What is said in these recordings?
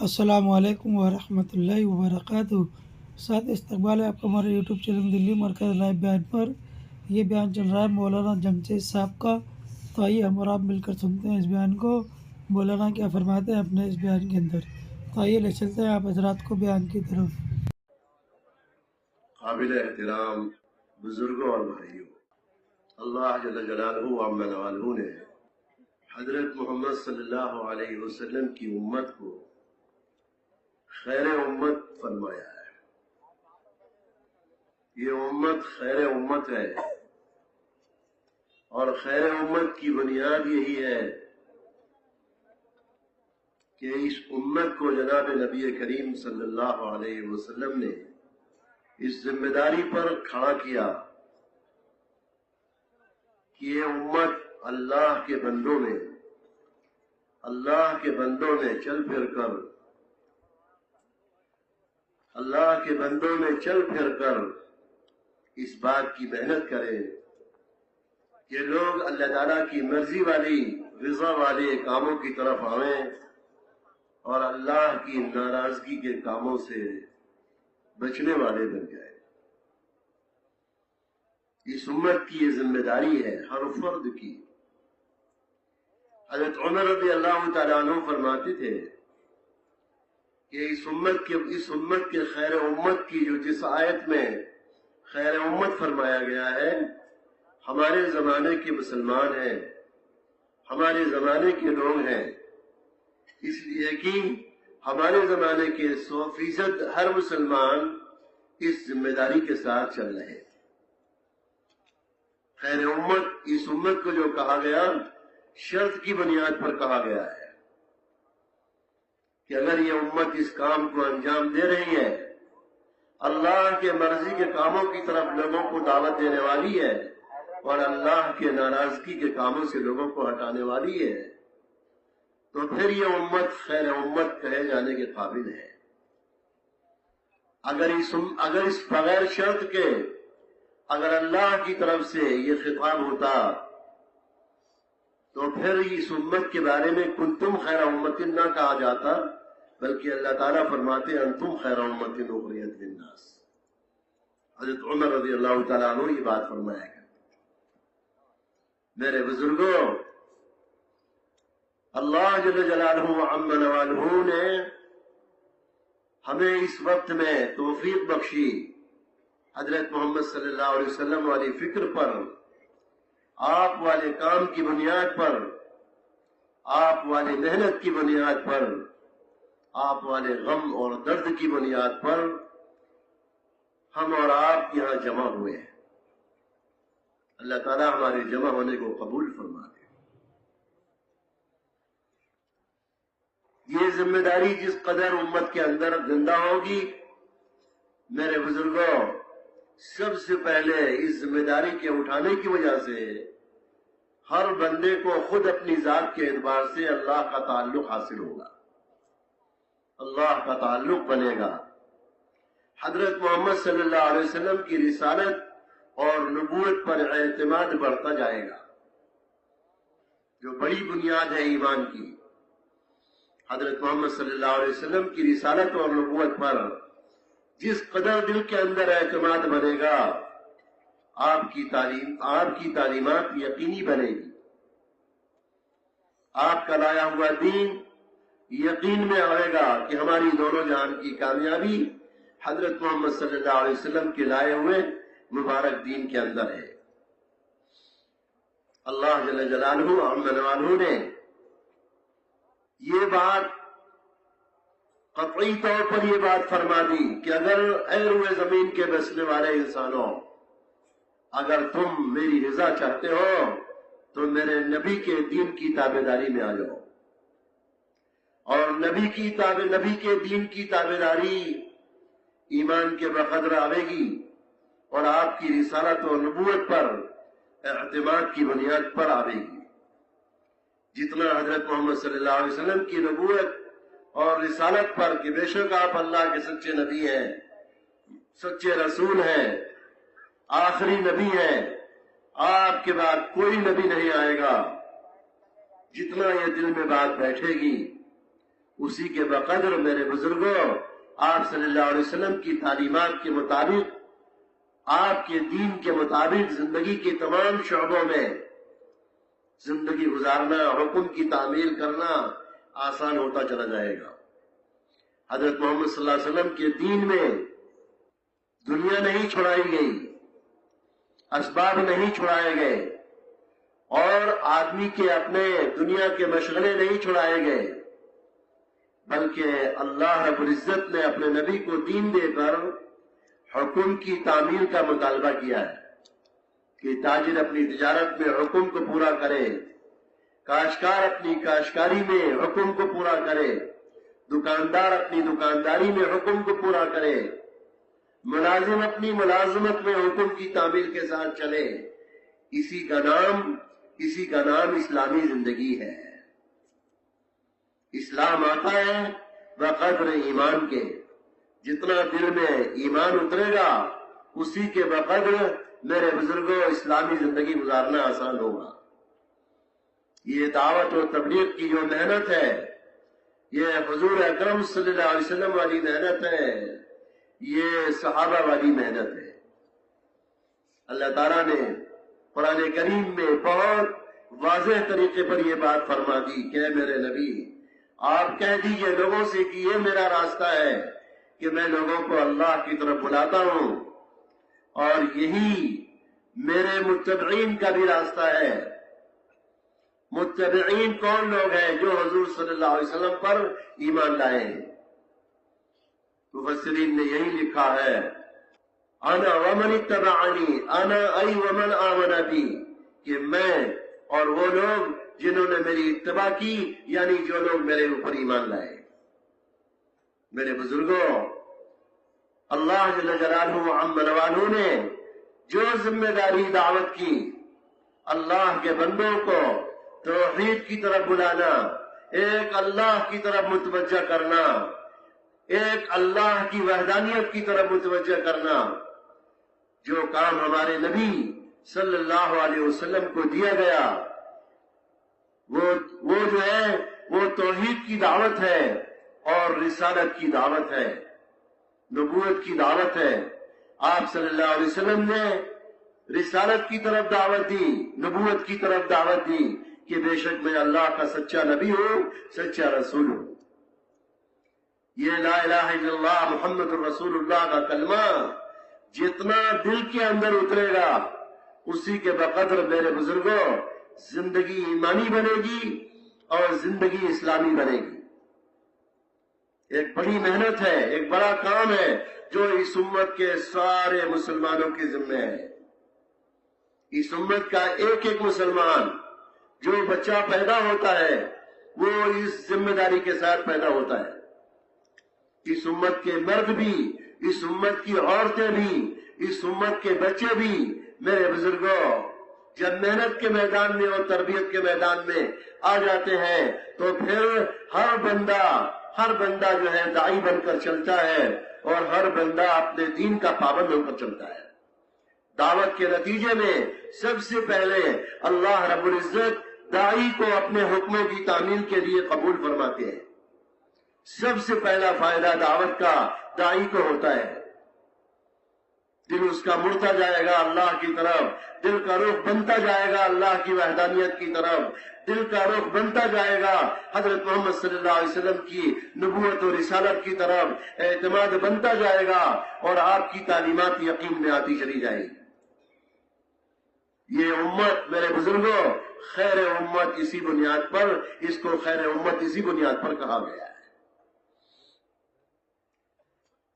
السلام علیکم ورحمۃ اللہ وبرکاتہ۔ ساتھ استقبال ہے آپ کا ہمارے یوٹیوب چینل دلی مرکز لائیو بیان پر۔ یہ بیان چل رہا ہے مولانا جمشید صاحب کا، تو آئیے ہم اور آپ مل کر سنتے ہیں اس بیان کو، مولانا کیا فرماتے ہیں اپنے اس بیان کے اندر۔ تو آئیے لے چلتے ہیں آپ حضرات کو بیان کی طرف۔ قابل احترام بزرگوں اور بھائیوں، اللہ جل جلالہ و عم نوالہ نے حضرت محمد صلی اللہ علیہ وسلم کی امت کو خیر امت فرمایا ہے۔ یہ امت خیر امت ہے، اور خیر امت کی بنیاد یہی ہے کہ اس امت کو جناب نبی کریم صلی اللہ علیہ وسلم نے اس ذمہ داری پر کھڑا کیا کہ یہ امت اللہ کے بندوں میں چل پھر کر اس بات کی محنت کرے کہ لوگ اللہ تعالیٰ کی مرضی والی رضا والے کاموں کی طرف آئیں اور اللہ کی ناراضگی کے کاموں سے بچنے والے بن جائیں۔ اس امت کی یہ ذمہ داری ہے ہر فرد کی۔ حضرت عمر رضی اللہ تعالیٰ عنہ فرماتے تھے کہ اس امت کے خیر امت کی جو جس آیت میں خیر امت فرمایا گیا ہے، ہمارے زمانے کے مسلمان ہیں، ہمارے زمانے کے لوگ ہیں، اس لیے کہ ہمارے زمانے کے 100% ہر مسلمان اس ذمہ داری کے ساتھ چل رہے ہیں۔ خیر امت، اس امت کو جو کہا گیا شرط کی بنیاد پر کہا گیا ہے کہ اگر یہ امت اس کام کو انجام دے رہی ہے، اللہ کے مرضی کے کاموں کی طرف لوگوں کو دعوت دینے والی ہے اور اللہ کے ناراضگی کے کاموں سے لوگوں کو ہٹانے والی ہے، تو پھر یہ امت خیر امت کہے جانے کے قابل ہے۔ اگر اس بغیر شرط کے اگر اللہ کی طرف سے یہ خطاب ہوتا تو پھر اس امت کے بارے میں کنتم خیر امت نہ کہا جاتا، بلکہ اللہ تعالیٰ فرماتے انتم خیر امت اخرجت للناس۔ حضرت عمر رضی اللہ تعالیٰ عنہ یہ بات فرمایا گیا۔ میرے بزرگوں، اللہ جل جلالہ و عم نوالہ نے ہمیں اس وقت میں توفیق بخشی حضرت محمد صلی اللہ علیہ وسلم والی فکر پر، آپ والے کام کی بنیاد پر، آپ والے محنت کی بنیاد پر، آپ والے غم اور درد کی بنیاد پر ہم اور آپ یہاں جمع ہوئے ہیں۔ اللہ تعالیٰ ہمارے جمع ہونے کو قبول فرما دے۔ یہ ذمہ داری جس قدر امت کے اندر زندہ ہوگی، میرے بزرگوں، سب سے پہلے اس ذمہ داری کے اٹھانے کی وجہ سے ہر بندے کو خود اپنی ذات کے اعتبار سے اللہ کا تعلق حاصل ہوگا، اللہ کا تعلق بنے گا۔ حضرت محمد صلی اللہ علیہ وسلم کی رسالت اور نبوت پر اعتماد بڑھتا جائے گا، جو بڑی بنیاد ہے ایمان کی۔ حضرت محمد صلی اللہ علیہ وسلم کی رسالت اور نبوت پر جس قدر دل کے اندر اعتماد بنے گا، آپ کی تعلیمات یقینی بنے گی، آپ کا لایا ہوا دین یقین میں آئے گا کہ ہماری دونوں جہان کی کامیابی حضرت محمد صلی اللہ علیہ وسلم کے لائے ہوئے مبارک دین کے اندر ہے۔ اللہ جل جلالہ عم نوالہ نے یہ بات قطعی طور پر یہ بات فرما دی کہ اگر اے روئے زمین کے بسنے والے انسانوں، اگر تم میری رضا چاہتے ہو تو میرے نبی کے دین کی تابعداری میں آ جاؤ، اور نبی کے دین کی تابعداری ایمان کے بقدر آئے گی، اور آپ کی رسالت و نبوت پر اعتماد کی بنیاد پر آئے گی۔ جتنا حضرت محمد صلی اللہ علیہ وسلم کی نبوت اور رسالت پر کہ بے شک آپ اللہ کے سچے نبی ہیں، سچے رسول ہیں، آخری نبی ہیں، آپ کے بعد کوئی نبی نہیں آئے گا، جتنا یہ دل میں بات بیٹھے گی اسی کے بقدر میرے بزرگوں آپ صلی اللہ علیہ وسلم کی تعلیمات کے مطابق، آپ کے دین کے مطابق زندگی کے تمام شعبوں میں زندگی گزارنا، حکم کی تعمیل کرنا آسان ہوتا چلا جائے گا۔ حضرت محمد صلی اللہ علیہ وسلم کے دین میں دنیا نہیں چھڑائی گئی، اسباب نہیں چھڑائے گئے، اور آدمی کے اپنے دنیا کے مشغلے نہیں چھڑائے گئے، بلکہ اللہ رب العزت نے اپنے نبی کو دین دے کر حکم کی تعمیل کا مطالبہ کیا ہے کہ تاجر اپنی تجارت میں حکم کو پورا کرے، کاشتکار اپنی کاشتکاری میں حکم کو پورا کرے، دکاندار اپنی دکانداری میں حکم کو پورا کرے، ملازم اپنی ملازمت میں حکم کی تعمیل کے ساتھ چلے۔ اسی کا نام اسلامی زندگی ہے۔ اسلام آتا ہے بقدر ایمان کے، جتنا دل میں ایمان اترے گا اسی کے بقدر میرے بزرگوں اسلامی زندگی گزارنا آسان ہوگا۔ یہ دعوت و تبلیغ کی جو محنت ہے، یہ حضور اکرم صلی اللہ علیہ وسلم والی محنت ہے، یہ صحابہ والی محنت ہے۔ اللہ تعالیٰ نے قرآن کریم میں بہت واضح طریقے پر یہ بات فرما دی کہ اے میرے نبی، آپ کہہ دیجئے لوگوں سے کہ یہ میرا راستہ ہے کہ میں لوگوں کو اللہ کی طرف بلاتا ہوں، اور یہی میرے متبعین کا بھی راستہ ہے۔ متبعین کون لوگ ہیں؟ جو حضور صلی اللہ علیہ وسلم پر ایمان لائے ہیں۔ مفسرین نے یہی لکھا ہے، انا ومن اتبعنی انا ای ومن آمن بی، کہ میں اور وہ لوگ جنہوں نے میری اتباع کی، یعنی جو لوگ میرے اوپر ایمان لائے۔ میرے بزرگوں، اللہ جل جلالہ عم نوالہ نے جو ذمہ داری دعوت کی، اللہ کے بندوں کو توحید کی طرف بلانا، ایک اللہ کی طرف متوجہ کرنا، ایک اللہ کی وحدانیت کی طرف متوجہ کرنا، جو کام ہمارے نبی صلی اللہ علیہ وسلم کو دیا گیا، وہ جو ہے وہ توحید کی دعوت ہے اور رسالت کی دعوت ہے، نبوت کی دعوت ہے۔ آپ صلی اللہ علیہ وسلم نے رسالت کی طرف دعوت دی، نبوت کی طرف دعوت دی کہ بے شک میں اللہ کا سچا نبی ہوں، سچا رسول ہوں۔ یہ لا الہ الا اللہ محمد رسول اللہ کا کلمہ جتنا دل کے اندر اترے گا اسی کے بقدر میرے بزرگوں زندگی ایمانی بنے گی اور زندگی اسلامی بنے گی۔ ایک بڑی محنت ہے، ایک بڑا کام ہے جو اس امت کے سارے مسلمانوں کے ذمہ ہے۔ اس امت کا ایک ایک مسلمان جو بچہ پیدا ہوتا ہے وہ اس ذمہ داری کے ساتھ پیدا ہوتا ہے۔ اس امت کے مرد بھی، اس امت کی عورتیں بھی، اس امت کے بچے بھی میرے بزرگوں جب محنت کے میدان میں اور تربیت کے میدان میں آ جاتے ہیں تو پھر ہر بندہ جو ہے داعی بن کر چلتا ہے اور ہر بندہ اپنے دین کا پابند ہو کر چلتا ہے۔ دعوت کے نتیجے میں سب سے پہلے اللہ رب العزت داعی کو اپنے حکموں کی تعمیل کے لیے قبول فرماتے ہیں۔ سب سے پہلا فائدہ دعوت کا داعی کو ہوتا ہے۔ دل اس کا مڑتا جائے گا اللہ کی طرف، دل کا رخ بنتا جائے گا اللہ کی وحدانیت کی طرف، دل کا رخ بنتا جائے گا حضرت محمد صلی اللہ علیہ وسلم کی نبوت اور رسالت کی طرف، اعتماد بنتا جائے گا اور آپ کی تعلیمات یقین میں آتی چلی جائے گی۔ یہ امت میرے بزرگوں خیر امت اسی بنیاد پر، اس کو خیر امت اسی بنیاد پر کہا گیا ہے۔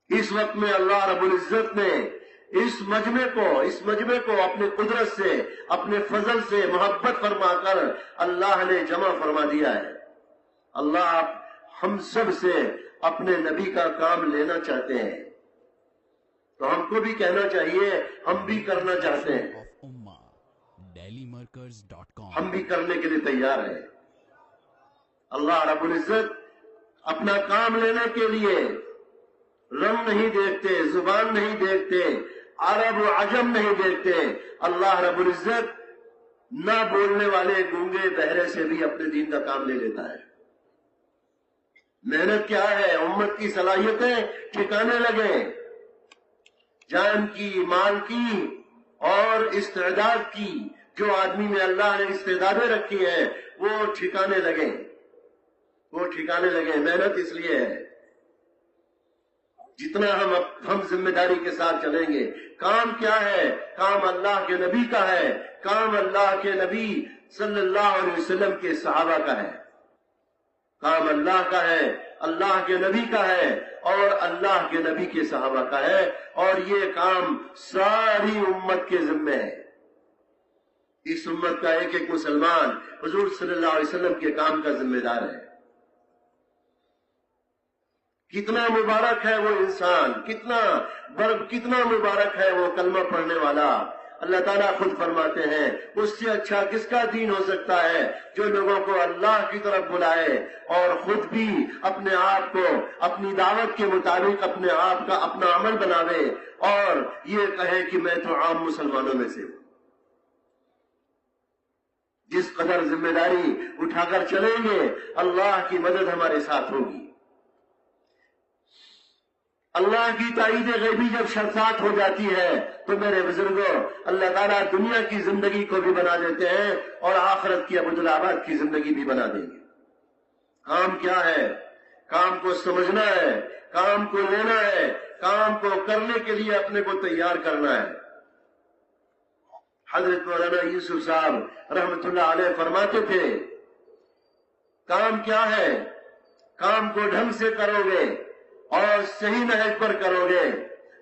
اس وقت میں اللہ رب العزت نے اس مجمع کو اپنے قدرت سے، اپنے فضل سے محبت فرما کر اللہ نے جمع فرما دیا ہے۔ اللہ ہم سب سے اپنے نبی کا کام لینا چاہتے ہیں، تو ہم کو بھی کہنا چاہیے، ہم بھی کرنا چاہتے ہیں، ہم بھی کرنے کے لیے تیار ہیں۔ اللہ رب العزت اپنا کام لینے کے لیے رنگ نہیں دیکھتے، زبان نہیں دیکھتے، عرب و عجم نہیں دیکھتے۔ اللہ رب العزت نہ بولنے والے گونگے بہرے سے بھی اپنے دین کا کام لے لیتا ہے۔ محنت کیا ہے؟ امت کی صلاحیتیں ٹھکانے لگے، جان کی، مال کی اور استعداد کی، جو آدمی میں اللہ نے استعدادیں رکھی ہیں وہ ٹھکانے لگے، وہ ٹھکانے لگے۔ محنت اس لیے ہے، جتنا ہم ذمہ داری کے ساتھ چلیں گے۔ کام کیا ہے؟ کام اللہ کے نبی کا ہے، کام اللہ کے نبی صلی اللہ علیہ وسلم کے صحابہ کا ہے، کام اللہ کا ہے، اللہ کے نبی کا ہے اور اللہ کے نبی کے صحابہ کا ہے، اور یہ کام ساری امت کے ذمہ ہے۔ اس امت کا ایک ایک مسلمان حضور صلی اللہ علیہ وسلم کے کام کا ذمہ دار ہے۔ کتنا مبارک ہے وہ انسان، کتنا مبارک ہے وہ کلمہ پڑھنے والا۔ اللہ تعالیٰ خود فرماتے ہیں اس سے اچھا کس کا دین ہو سکتا ہے جو لوگوں کو اللہ کی طرف بلائے اور خود بھی اپنے آپ کو اپنی دعوت کے مطابق اپنے آپ کا اپنا عمل بناوے اور یہ کہے کہ میں تو عام مسلمانوں میں سے ہوں۔ جس قدر ذمہ داری اٹھا کر چلیں گے اللہ کی مدد ہمارے ساتھ ہوگی۔ اللہ کی تائید غیبی جب ساتھ ہو جاتی ہے تو میرے بزرگوں اللہ تعالیٰ دنیا کی زندگی کو بھی بنا دیتے ہیں اور آخرت کی ابدالآباد کی زندگی بھی بنا دیں گے۔ کام کیا ہے؟ کام کو سمجھنا ہے، کام کو لینا ہے، کام کو کرنے کے لیے اپنے کو تیار کرنا ہے۔ حضرت مولانا یوسف صاحب رحمت اللہ علیہ فرماتے تھے کام کیا ہے؟ کام کو ڈھنگ سے کرو گے اور صحیح نہج پر کرو گے،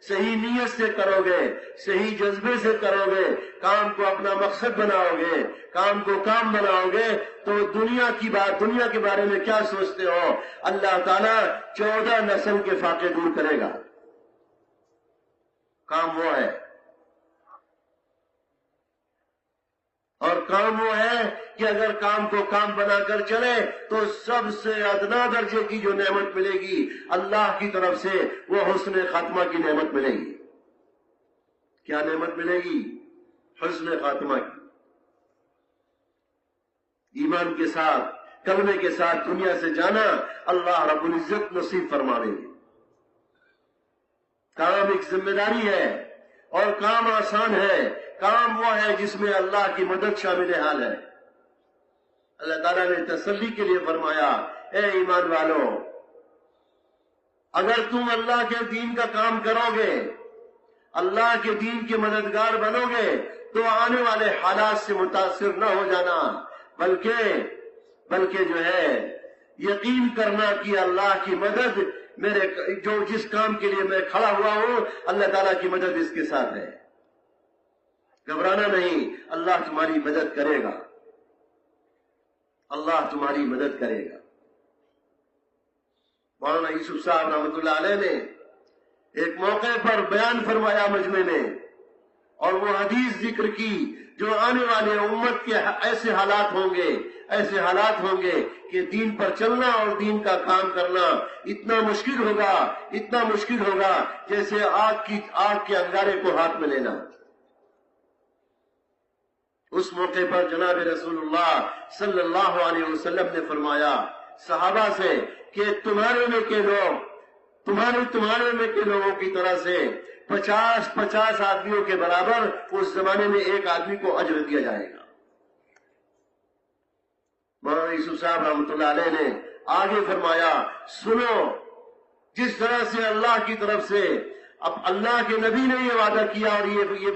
صحیح نیت سے کرو گے، صحیح جذبے سے کرو گے، کام کو اپنا مقصد بناؤ گے، کام کو کام بناؤ گے تو دنیا کے بارے میں کیا سوچتے ہو؟ اللہ تعالیٰ 14 نسل کے فاقے دور کرے گا۔ کام وہ ہے، اور کام وہ ہے کہ اگر کام کو کام بنا کر چلے تو سب سے ادنا درجے کی جو نعمت ملے گی اللہ کی طرف سے وہ حسن خاتمہ کی نعمت ملے گی۔ کیا نعمت ملے گی؟ حسن خاتمہ کی، ایمان کے ساتھ، کلمے کے ساتھ دنیا سے جانا اللہ رب العزت نصیب فرمائے گے۔ کام ایک ذمہ داری ہے اور کام آسان ہے، کام وہ ہے جس میں اللہ کی مدد شامل حال ہے۔ اللہ تعالیٰ نے تسلی کے لیے فرمایا اے ایمان والو، اگر تم اللہ کے دین کا کام کرو گے، اللہ کے دین کے مددگار بنو گے تو آنے والے حالات سے متاثر نہ ہو جانا، بلکہ جو ہے یقین کرنا کہ اللہ کی مدد جس کام کے لیے میں کھڑا ہوا ہوں اللہ تعالیٰ کی مدد اس کے ساتھ ہے۔ گھبرانا نہیں، اللہ تمہاری مدد کرے گا، اللہ تمہاری مدد کرے گا۔ مولانا یوسف صاحب رحمۃ اللہ علیہ نے ایک موقع پر بیان فرمایا مجمع میں، اور وہ حدیث ذکر کی جو آنے والے امت کے ایسے حالات ہوں گے کہ دین پر چلنا اور دین کا کام کرنا اتنا مشکل ہوگا جیسے آگ کے انگارے کو ہاتھ میں لینا۔ اس موقع پر جناب رسول اللہ صلی اللہ علیہ وسلم نے فرمایا صحابہ سے کہ تمہارے میں کے لوگوں کی طرح سے 50 آدمیوں کے برابر اس زمانے میں ایک آدمی کو اجر دیا جائے گا۔ مولانا یوسف صاحب رحمۃ اللہ علیہ نے آگے فرمایا سنو، جس طرح سے اللہ کی طرف سے اب اللہ کے نبی نے یہ وعدہ کیا اور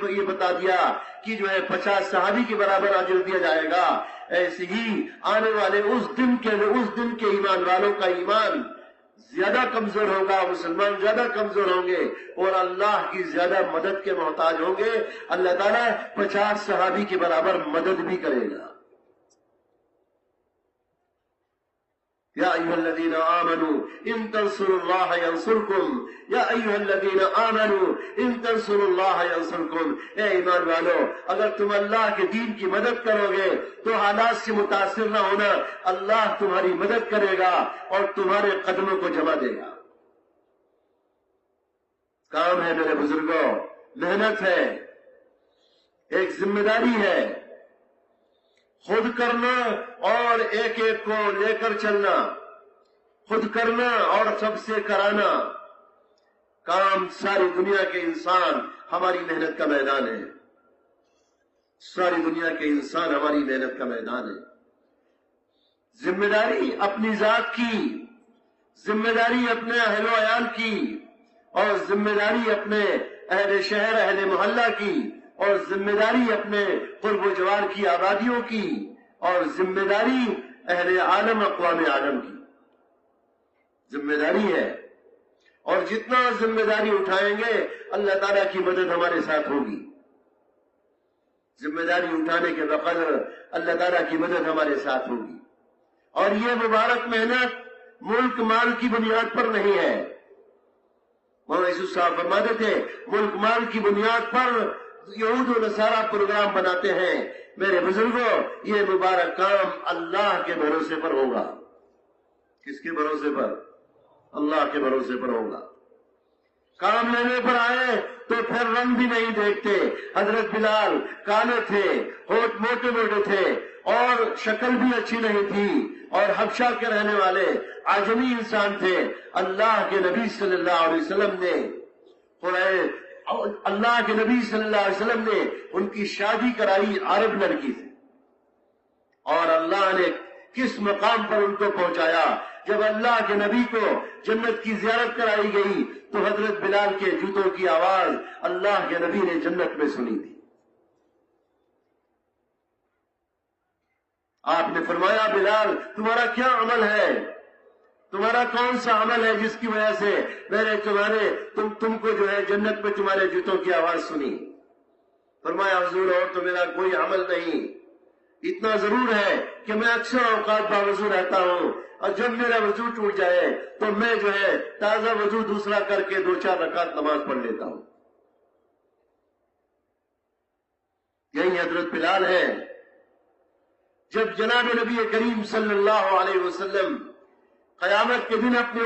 یہ بتا دیا کہ جو ہے 50 صحابی کے برابر اجر دیا جائے گا، ایسے ہی آنے والے اس دن کے ایمان والوں کا ایمان زیادہ کمزور ہوگا، مسلمان زیادہ کمزور ہوں گے اور اللہ کی زیادہ مدد کے محتاج ہوں گے۔ اللہ تعالیٰ 50 صحابی کے برابر مدد بھی کرے گا۔ یا ایھا الذین آمنوا ان تنصروا اللہ ینصرکم، یا ایھا الذین آمنوا ان تنصروا اللہ ینصرکم، اے ایمان والو اگر تم اللہ کے دین کی مدد کرو گے تو حالات سے متاثر نہ ہونا، اللہ تمہاری مدد کرے گا اور تمہارے قدموں کو جما دے گا۔ کام ہے میرے بزرگوں، محنت ہے، ایک ذمہ داری ہے، خود کرنا اور ایک ایک کو لے کر چلنا۔ خود کرنا اور سب سے کرانا کام ساری دنیا کے انسان ہماری محنت کا میدان ہے. ساری دنیا کے انسان ہماری محنت کا میدان ہے. ذمہ داری اپنی ذات کی، ذمہ داری اپنے اہل و عیال کی، اور ذمہ داری اپنے اہل شہر اہل محلہ کی، اور ذمہ داری اپنے قرب و جوار کی آبادیوں کی، اور ذمہ داری اہل عالم اقوام عالم کی. ذمہ داری ہے، اور جتنا ذمہ داری اٹھائیں گے اللہ تعالیٰ کی مدد ہمارے ساتھ ہوگی. ذمہ داری اٹھانے کے بقدر اللہ تعالیٰ کی مدد ہمارے ساتھ ہوگی. اور یہ مبارک محنت ملک مال کی بنیاد پر نہیں ہے. مولانا یوسف صاحب فرماتے تھے ملک مال کی بنیاد پر یہود و نصارہ پروگرام بناتے ہیں. میرے بزرگوں، یہ مبارک کام اللہ کے بھروسے پر ہوگا. کس کے بھروسے پر؟ اللہ کے بھروسے پر ہوگا. کام لینے پر آئے تو پھر رنگ بھی نہیں دیکھتے. حضرت بلال کالے تھے، ہونٹ موٹے موٹے تھے، اور شکل بھی اچھی نہیں تھی، اور حبشہ کے رہنے والے عجمی انسان تھے. اللہ کے نبی صلی اللہ علیہ وسلم نے اللہ کے نبی صلی اللہ علیہ وسلم نے ان کی شادی کرائی عرب لڑکی سے. اور اللہ نے کس مقام پر ان کو پہنچایا. جب اللہ کے نبی کو جنت کی زیارت کرائی گئی تو حضرت بلال کے جوتوں کی آواز اللہ کے نبی نے جنت میں سنی تھی. آپ نے فرمایا بلال تمہارا کیا عمل ہے، تمہارا کون سا عمل ہے جس کی وجہ سے تم کو جو ہے جنت میں تمہارے جوتوں کی آواز سنی. فرمایا حضور اور تو میرا کوئی عمل نہیں، اتنا ضرور ہے کہ میں اکثر اوقات باوضو رہتا ہوں، اور جب میرا وضو ٹوٹ جائے تو میں جو ہے تازہ وضو دوسرا کر کے 2-4 رکعت نماز پڑھ لیتا ہوں. یہی حضرت بلال ہے. جب جناب نبی کریم صلی اللہ علیہ وسلم قیامت کے دن اپنی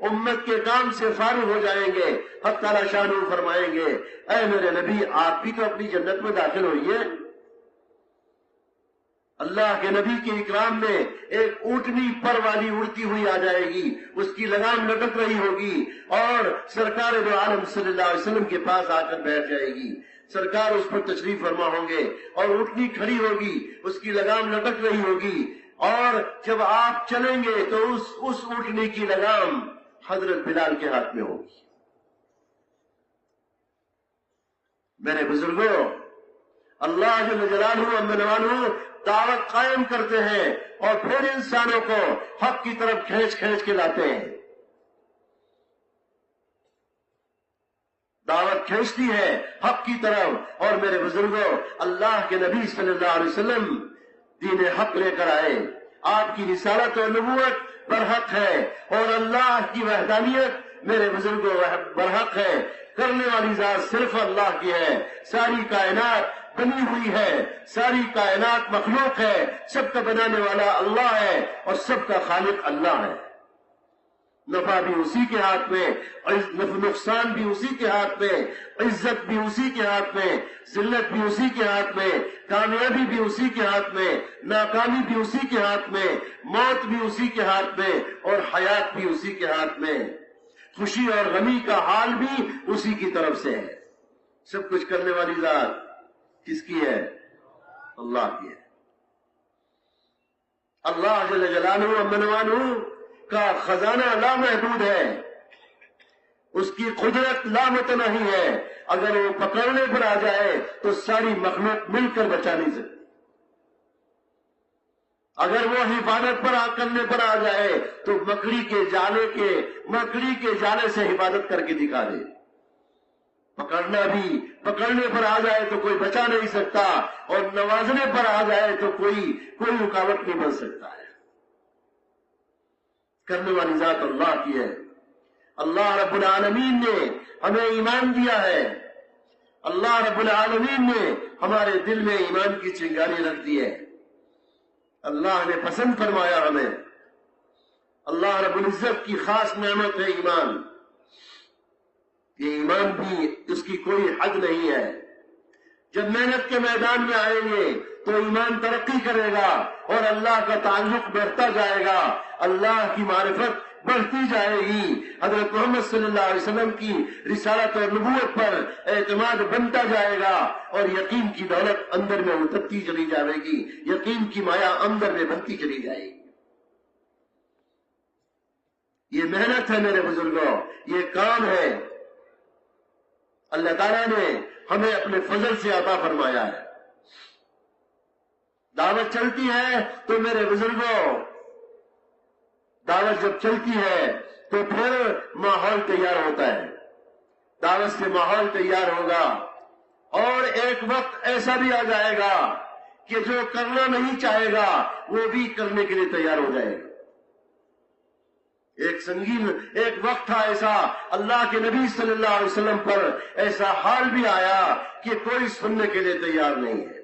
امت کے کام سے فارغ ہو جائیں گے، حق تعالی شان فرمائیں گے اے میرے نبی آپ بھی تو اپنی جنت میں داخل ہوئیے. اللہ کے نبی کے اکرام میں ایک اونٹنی پر والی اڑتی ہوئی آ جائے گی، اس کی لگام لٹک رہی ہوگی، اور سرکار دو عالم صلی اللہ علیہ وسلم کے پاس آ کر بیٹھ جائے گی. سرکار اس پر تشریف فرما ہوں گے، اور اونٹنی کھڑی ہوگی، اس کی لگام لٹک رہی ہوگی، اور جب آپ چلیں گے تو اس اونٹنی کی لگام حضرت بلال کے ہاتھ میں ہوگی. میرے بزرگوں، اللہ جل جلالہ امنوانہ دعوت قائم کرتے ہیں اور پھر انسانوں کو حق کی طرف کھینچ کے لاتے ہیں. دعوت کھینچتی ہے حق کی طرف. اور میرے بزرگوں، اللہ کے نبی صلی اللہ علیہ وسلم دین حق لے کر آئے. آپ کی رسالت اور نبوت برحق ہے، اور اللہ کی وحدانیت میرے بزرگوں برحق ہے. کرنے والی ذات صرف اللہ کی ہے. ساری کائنات بنی ہوئی ہے، ساری کائنات مخلوق ہے، سب کا بنانے والا اللہ ہے، اور سب کا خالق اللہ ہے. نفع بھی اسی کے ہاتھ میں، نقصان بھی اسی کے ہاتھ میں، عزت بھی اسی کے ہاتھ میں، ذلت بھی اسی کے ہاتھ میں، کامیابی بھی اسی کے ہاتھ میں، ناکامی بھی اسی کے ہاتھ میں، موت بھی اسی کے ہاتھ میں، اور حیات بھی اسی کے ہاتھ میں. خوشی اور غمی کا حال بھی اسی کی طرف سے ہے. سب کچھ کرنے والی ذات کس کی ہے؟ اللہ کی ہے. اللہ جل جلالہ امنوانہ کا خزانہ لامحدود ہے، اس کی قدرت لامتناہی ہے. اگر وہ پکڑنے پر آ جائے تو ساری مخلوق مل کر بچا نہیں سکتی. اگر وہ حفاظت پر کرنے پر آ جائے تو مکڑی کے جالے سے حفاظت کر کے دکھا دے. پکڑنے پر آ جائے تو کوئی بچا نہیں سکتا، اور نوازنے پر آ جائے تو کوئی رکاوٹ نہیں بن سکتا ہے. کرنے والی ذات اللہ کی ہے. اللہ رب العالمین نے ہمیں ایمان دیا ہے. اللہ رب العالمین نے ہمارے دل میں ایمان کی چنگاری رکھ دی ہے. اللہ نے پسند فرمایا ہمیں. اللہ رب العزت کی خاص نعمت ہے ایمان. یہ ایمان بھی اس کی کوئی حد نہیں ہے. جب محنت کے میدان میں آئیں گے تو ایمان ترقی کرے گا اور اللہ کا تعلق بڑھتا جائے گا، اللہ کی معرفت بڑھتی جائے گی، حضرت محمد صلی اللہ علیہ وسلم کی رسالت اور نبوت پر اعتماد بنتا جائے گا، اور یقین کی دولت اندر میں اترتی چلی جائے گی، یقین کی مایا اندر میں بنتی چلی جائے گی۔ یہ محنت ہے میرے بزرگوں، یہ کام ہے، اللہ تعالیٰ نے ہمیں اپنے فضل سے عطا فرمایا ہے۔ دعوت چلتی ہے تو میرے بزرگوں، دعوت جب چلتی ہے تو پھر ماحول تیار ہوتا ہے، دعوت سے ماحول تیار ہوگا، اور ایک وقت ایسا بھی آ جائے گا کہ جو کرنا نہیں چاہے گا وہ بھی کرنے کے لیے تیار ہو جائے گا۔ ایک سنگین ایک وقت تھا ایسا، اللہ کے نبی صلی اللہ علیہ وسلم پر ایسا حال بھی آیا کہ کوئی سننے کے لیے تیار نہیں ہے۔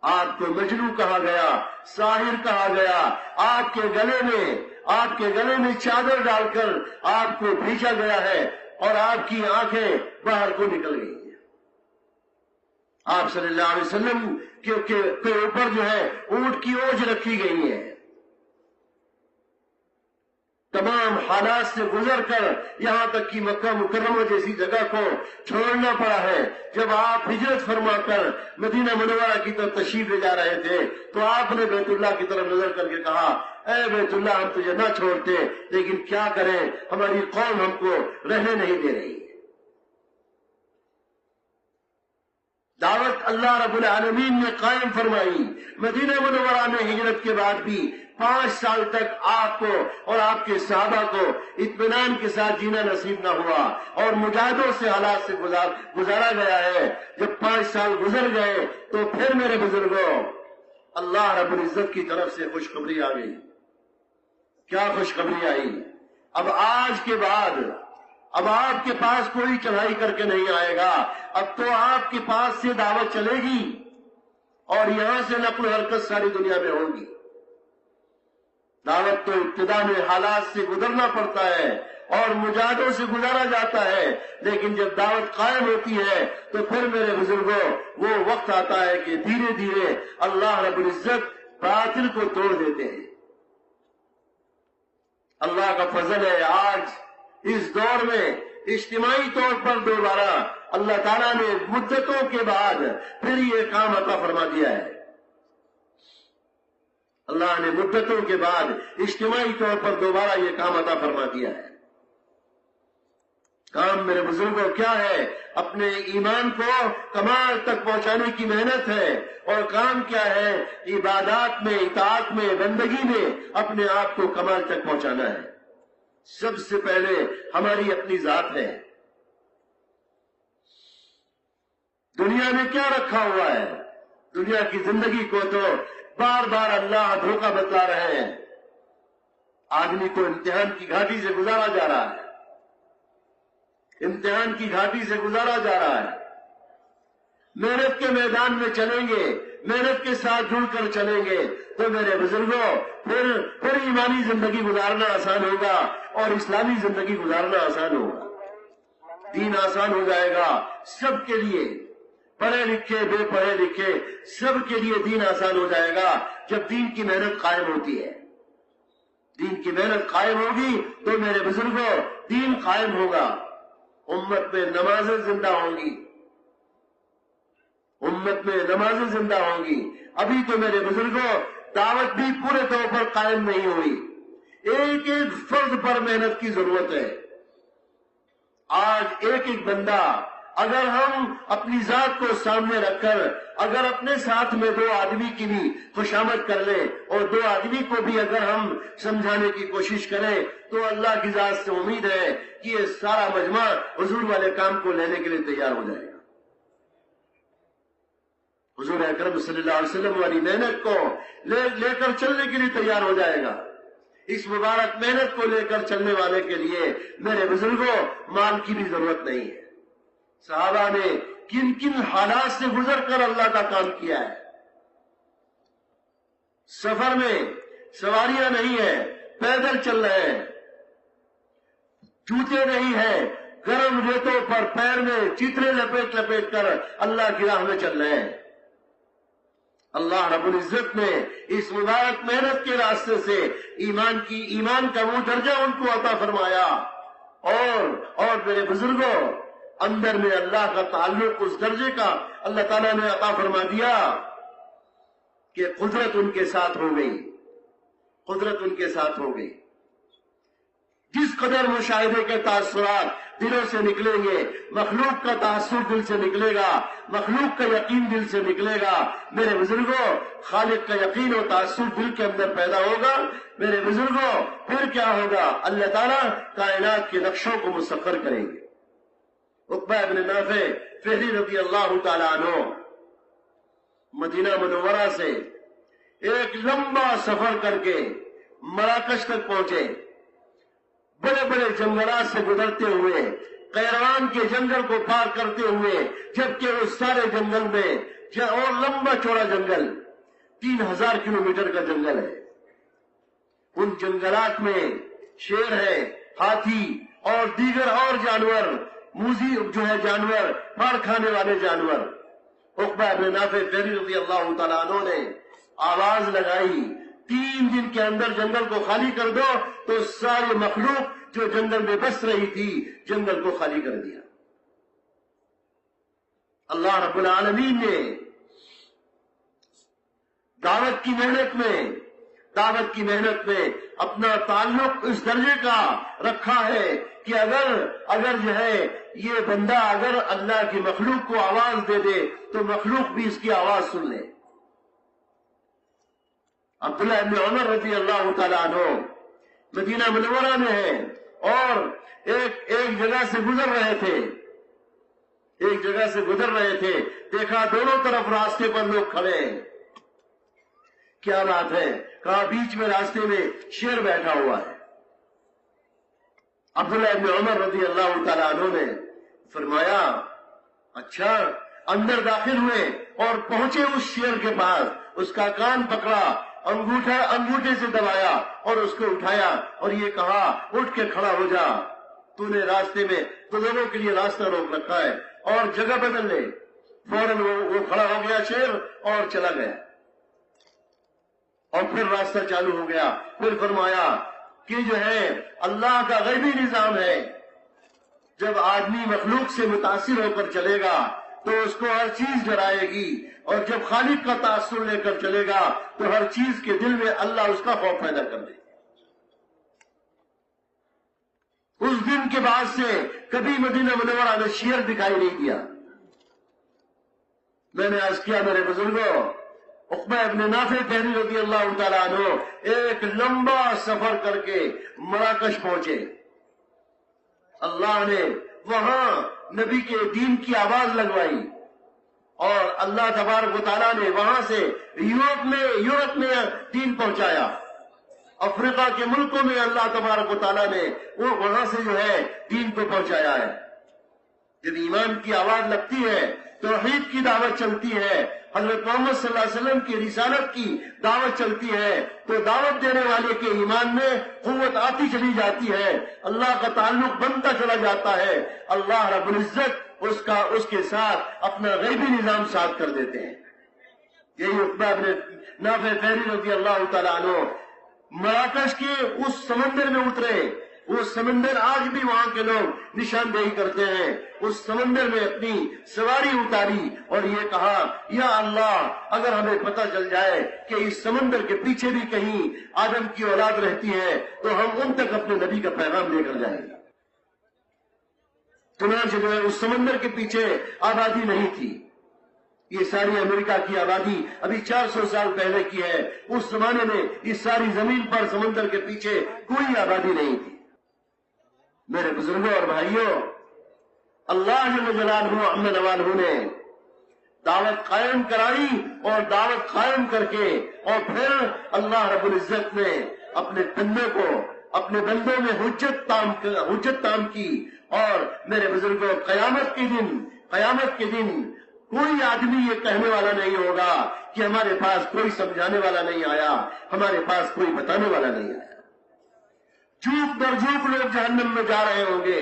آپ کو مجنون کہا گیا، ساحر کہا گیا، آپ کے گلے میں چادر ڈال کر آپ کو بھیجا گیا ہے، اور آپ کی آنکھیں باہر کو نکل گئی ہیں۔ آپ صلی اللہ علیہ وسلم کے اوپر جو ہے اونٹ کی اوجھ رکھی گئی ہے، تمام حالات سے گزر کر یہاں تک کہ مکہ مکرمہ جیسی جگہ کو چھوڑنا پڑا ہے۔ جب آپ ہجرت فرما کر مدینہ منورہ کی طرف تشریف لے جا رہے تھے تو آپ نے بیت اللہ کی طرف نظر کر کے کہا، اے بیت اللہ، ہم تجھے نہ چھوڑتے لیکن کیا کریں، ہماری قوم ہم کو رہنے نہیں دے رہی۔ دعوت اللہ رب العالمین نے قائم فرمائی۔ مدینہ منورہ میں ہجرت کے بعد بھی 5 سال تک آپ کو اور آپ کے صحابہ کو اطمینان کے ساتھ جینا نصیب نہ ہوا، اور مجاہدوں سے حالات سے گزارا گیا ہے۔ جب 5 سال گزر گئے تو پھر میرے بزرگوں، اللہ رب العزت کی طرف سے خوشخبری آ گئی۔ کیا خوشخبری آئی؟ اب آج کے بعد اب آپ کے پاس کوئی چڑھائی کر کے نہیں آئے گا، اب تو آپ کے پاس سے دعوت چلے گی، اور یہاں سے نقل و حرکت ساری دنیا میں ہوگی۔ دعوت تو ابتدا میں حالات سے گزرنا پڑتا ہے اور مجاہدوں سے گزارا جاتا ہے، لیکن جب دعوت قائم ہوتی ہے تو پھر میرے بزرگوں وہ وقت آتا ہے کہ دھیرے دھیرے اللہ رب العزت باطل کو توڑ دیتے ہیں۔ اللہ کا فضل ہے، آج اس دور میں اجتماعی طور پر دوبارہ اللہ تعالیٰ نے مدتوں کے بعد پھر یہ کام عطا فرما دیا ہے۔ اللہ نے مدتوں کے بعد اجتماعی طور پر دوبارہ یہ کام عطا فرما دیا ہے۔ کام میرے بزرگوں کیا ہے؟ اپنے ایمان کو کمال تک پہنچانے کی محنت ہے، اور کام کیا ہے؟ عبادات میں، اطاعت میں، بندگی میں اپنے آپ کو کمال تک پہنچانا ہے۔ سب سے پہلے ہماری اپنی ذات ہے۔ دنیا میں کیا رکھا ہوا ہے؟ دنیا کی زندگی کو تو بار بار اللہ دھوکہ بتلا رہے ہیں۔ آدمی کو امتحان کی گھاٹی سے گزارا جا رہا ہے، امتحان کی گھاٹی سے گزارا جا رہا ہے۔ محنت کے میدان میں چلیں گے، محنت کے ساتھ جڑ کر چلیں گے تو میرے بزرگوں پھر ایمانی زندگی گزارنا آسان ہوگا، اور اسلامی زندگی گزارنا آسان ہوگا۔ دین آسان ہو جائے گا سب کے لیے، پڑھے لکھے بے پڑھے لکھے سب کے لیے دین آسان ہو جائے گا جب دین کی محنت قائم ہوتی ہے۔ دین کی محنت قائم ہوگی تو میرے بزرگوں دین قائم ہوگا، امت میں نمازیں زندہ ہوں گی، امت میں نمازیں زندہ ہوں گی۔ ابھی تو میرے بزرگوں دعوت بھی پورے طور پر قائم نہیں ہوئی، ایک ایک فرد پر محنت کی ضرورت ہے۔ آج ایک ایک بندہ، اگر ہم اپنی ذات کو سامنے رکھ کر اگر اپنے ساتھ میں 2 آدمی کی بھی خوشامد کر لیں، اور 2 آدمی کو بھی اگر ہم سمجھانے کی کوشش کریں، تو اللہ کی ذات سے امید ہے کہ یہ سارا مجمع حضور والے کام کو لینے کے لیے تیار ہو جائے گا۔ حضور اکرم صلی اللہ علیہ وسلم والی محنت کو لے کر چلنے کے لیے تیار ہو جائے گا۔ اس مبارک محنت کو لے کر چلنے والے کے لیے میرے بزرگوں مال کی بھی ضرورت نہیں ہے۔ صحابہ نے کن کن حالات سے گزر کر اللہ کا کام کیا ہے۔ سفر میں سواریاں نہیں ہیں، پیدل چل رہے ہیں، جوتے نہیں ہیں، گرم ریتوں پر پیر میں چترے لپیٹ کر اللہ کی راہ میں چل رہے ہیں۔ اللہ رب العزت نے اس مبارک محنت کے راستے سے ایمان کا وہ درجہ ان کو عطا فرمایا، اور میرے بزرگوں، اندر میں اللہ کا تعلق اس درجے کا اللہ تعالیٰ نے عطا فرما دیا کہ قدرت ان کے ساتھ ہو گئی، قدرت ان کے ساتھ ہو گئی۔ جس قدر مشاہدے کے تاثرات دلوں سے نکلیں گے، مخلوق کا تاثر دل سے نکلے گا، مخلوق کا یقین دل سے نکلے گا، میرے بزرگوں خالق کا یقین و تاثر دل کے اندر پیدا ہوگا، میرے بزرگوں پھر کیا ہوگا؟ اللہ تعالیٰ کائنات کے نقشوں کو مسخر کریں گے۔ عقبہ ابن نافع فہری رضی اللہ تعالیٰ عنہ مدینہ منورہ سے ایک لمبا سفر کر کے مراکش تک پہنچے، بڑے بڑے جنگلات سے گزرتے ہوئے، قیروان کے جنگل کو پار کرتے ہوئے، جبکہ اس سارے جنگل میں اور لمبا چوڑا جنگل 3000 کلومیٹر کا جنگل ہے، ان جنگلات میں شیر ہے، ہاتھی اور دیگر اور جانور، موذی جانور، پھاڑ کھانے والے جانور۔ عقبہ ابن نافع فہری رضی اللہ تعالیٰ عنہ نے آواز لگائی، 3 دن کے اندر جنگل کو خالی کر دو، تو ساری مخلوق جو جنگل میں بس رہی تھی جنگل کو خالی کر دیا۔ اللہ رب العالمین نے دعوت کی محنت میں اپنا تعلق اس درجے کا رکھا ہے کہ اگر جو ہے یہ بندہ اگر اللہ کی مخلوق کو آواز دے دے تو مخلوق بھی اس کی آواز سن لے۔ عبداللہ ابن عمر رضی اللہ تعالیٰ عنہ مدینہ منورہ میں ہیں اور ایک جگہ سے گزر رہے تھے، دیکھا دونوں طرف راستے پر لوگ کھڑے ہیں، کیا بات ہے؟ کہا بیچ میں راستے میں شیر بیٹھا ہوا ہے۔ عبداللہ ابن عمر رضی اللہ تعالیٰ عنہ نے فرمایا اچھا، اندر داخل ہوئے اور پہنچے اس شیر کے پاس، اس کا کان پکڑا، انگوٹھے سے دبایا اور اس کو اٹھایا اور یہ کہا اٹھ کے کھڑا ہو جا، تو نے راستے میں گزرنے کے لیے راستہ روک رکھا ہے اور جگہ بدل لے۔ فوراً وہ کھڑا ہو گیا شیر اور چلا گیا، اور پھر راستہ چالو ہو گیا۔ پھر فرمایا کہ جو ہے اللہ کا غیبی نظام ہے، جب آدمی مخلوق سے متاثر ہو کر چلے گا تو اس کو ہر چیز ڈرائے گی، اور جب خالق کا تاثر لے کر چلے گا تو ہر چیز کے دل میں اللہ اس کا خوف پیدا کر دے گا۔ اس دن کے بعد سے کبھی مدینہ منورہ میں شیر دکھائی نہیں دیا۔ میں نے عرض کیا میرے بزرگوں، عقبہ ابن نافع فہری رضی اللہ تعالیٰ عنہ ایک لمبا سفر کر کے مراکش پہنچے، اللہ نے وہاں نبی کے دین کی آواز لگوائی، اور اللہ تبارک و تعالیٰ نے وہاں سے یورپ میں دین پہنچایا، افریقہ کے ملکوں میں اللہ تبارک و تعالیٰ نے وہاں سے جو ہے دین کو پہنچایا ہے۔ جب ایمان کی آواز لگتی ہے، توحید کی دعوت چلتی ہے، حضرت محمد صلی اللہ علیہ وسلم کی رسالت کی دعوت چلتی ہے، تو دعوت دینے والے کے ایمان میں قوت آتی چلی جاتی ہے، اللہ کا تعلق بنتا چلا جاتا ہے، اللہ رب العزت اس کے ساتھ اپنا غیبی نظام ساتھ کر دیتے ہیں۔ یہی عقبہ ابن نافع فہری رضی اللہ تعالیٰ عنہ مراکش کے اس سمندر میں اترے، وہ سمندر آج بھی وہاں کے لوگ نشاندہی کرتے ہیں، اس سمندر میں اپنی سواری اتاری اور یہ کہا یا اللہ اگر ہمیں پتہ چل جائے کہ اس سمندر کے پیچھے بھی کہیں آدم کی اولاد رہتی ہے تو ہم ان تک اپنے نبی کا پیغام لے کر جائیں گے۔ چنانچہ جو ہے اس سمندر کے پیچھے آبادی نہیں تھی، یہ ساری امریکہ کی آبادی ابھی 400 سال پہلے کی ہے، اس زمانے میں اس ساری زمین پر سمندر کے پیچھے کوئی آبادی نہیں تھی۔ میرے بزرگوں اور بھائیوں، اللہ جل جلالہ عم نوالہ نے دعوت قائم کرائی، اور دعوت قائم کر کے اور پھر اللہ رب العزت نے اپنے بندوں میں حجت تام کی، اور میرے بزرگوں قیامت کے دن کوئی آدمی یہ کہنے والا نہیں ہوگا کہ ہمارے پاس کوئی سمجھانے والا نہیں آیا، ہمارے پاس کوئی بتانے والا نہیں آیا۔ جھوک در جھوک لوگ جہنم میں جا رہے ہوں گے،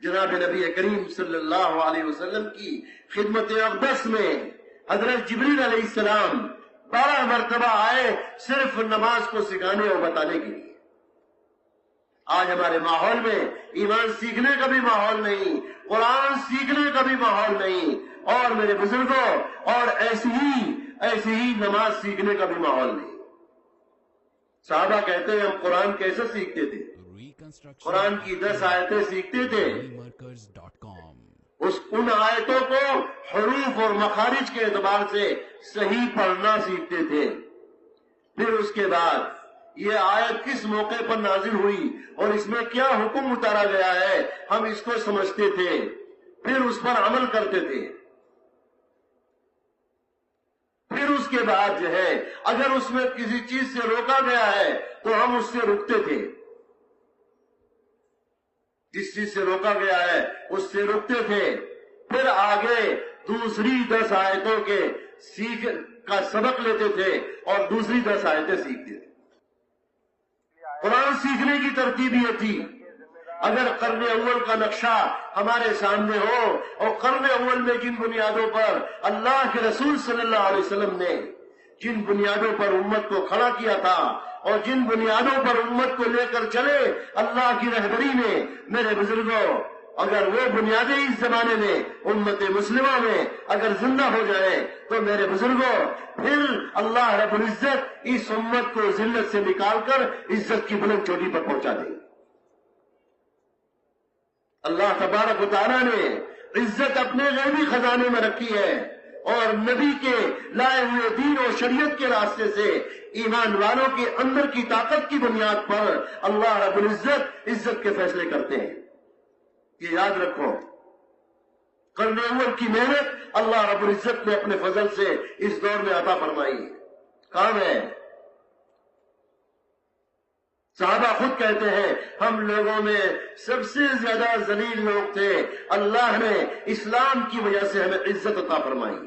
جناب نبی کریم صلی اللہ علیہ وسلم کی خدمت اقدس میں حضرت جبریل علیہ السلام 12 مرتبہ آئے صرف نماز کو سکھانے اور بتانے کے لیے۔ آج ہمارے ماحول میں ایمان سیکھنے کا بھی ماحول نہیں، قرآن سیکھنے کا بھی ماحول نہیں، اور میرے بزرگوں اور ایسی ہی نماز سیکھنے کا بھی ماحول نہیں۔ صحابہ کہتے ہیں ہم قرآن کیسے سیکھتے تھے؟ قرآن کی 10 آیتیں سیکھتے تھے، ان آیتوں کو حروف اور مخارج کے اعتبار سے صحیح پڑھنا سیکھتے تھے۔ پھر اس کے بعد یہ آیت کس موقع پر نازل ہوئی اور اس میں کیا حکم اتارا گیا ہے ہم اس کو سمجھتے تھے، پھر اس پر عمل کرتے تھے۔ پھر اس کے بعد جو ہے اگر اس میں کسی چیز سے روکا گیا ہے تو ہم اس سے رکتے تھے، جس چیز سے روکا گیا ہے اس سے رکتے تھے۔ پھر آگے دوسری 10 آیتوں کے سیکھ کا سبق لیتے تھے اور دوسری 10 آیتیں سیکھتے تھے۔ قرآن سیکھنے کی ترتیب یہ تھی، اگر قرن اول کا نقشہ ہمارے سامنے ہو اور قرن اول میں جن بنیادوں پر اللہ کے رسول صلی اللہ علیہ وسلم نے جن بنیادوں پر امت کو کھڑا کیا تھا اور جن بنیادوں پر امت کو لے کر چلے اللہ کی رہبری میں، میرے بزرگوں اگر وہ بنیادیں اس زمانے میں امت مسلمہ میں اگر زندہ ہو جائیں تو میرے بزرگوں پھر اللہ رب العزت اس امت کو ذلت سے نکال کر عزت کی بلند چوٹی پر پہنچا دے۔ اللہ تبارک و تعالیٰ نے عزت اپنے غیبی خزانے میں رکھی ہے، اور نبی کے لائے ہوئے دین اور شریعت کے راستے سے ایمان والوں کے اندر کی طاقت کی بنیاد پر اللہ رب العزت عزت کے فیصلے کرتے ہیں۔ یہ یاد رکھو، قرن اول کی محنت اللہ رب العزت نے اپنے فضل سے اس دور میں عطا فرمائی ہے۔ کام ہے، صحابہ خود کہتے ہیں ہم لوگوں میں سب سے زیادہ ذلیل لوگ تھے، اللہ نے اسلام کی وجہ سے ہمیں عزت عطا فرمائی ہے۔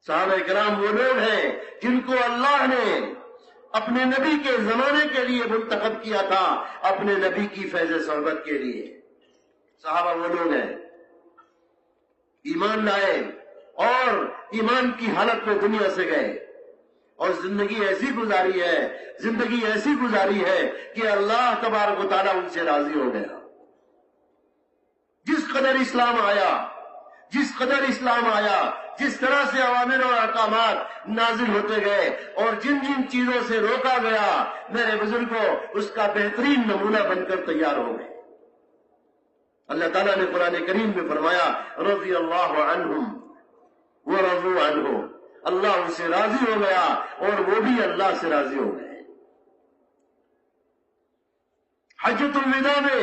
صحابہ کرام وہ لوگ ہیں جن کو اللہ نے اپنے نبی کے زمانے کے لیے منتخب کیا تھا، اپنے نبی کی فیض صحبت کے لیے۔ صحابہ وہ لوگ ہیں ایمان لائے اور ایمان کی حالت میں دنیا سے گئے اور زندگی ایسی گزاری ہے کہ اللہ تبارک و تعالیٰ ان سے راضی ہو گیا۔ جس قدر اسلام آیا، جس طرح سے اوامر اور احکامات نازل ہوتے گئے اور جن جن چیزوں سے روکا گیا، میرے بزرگوں اس کا بہترین نمونہ بن کر تیار ہو گئے۔ اللہ تعالیٰ نے قرآن کریم میں فرمایا رضی اللہ عنہم ورضوا عنہ، اللہ ان سے راضی ہو گیا اور وہ بھی اللہ سے راضی ہو گئے۔ حجۃ الوداع میں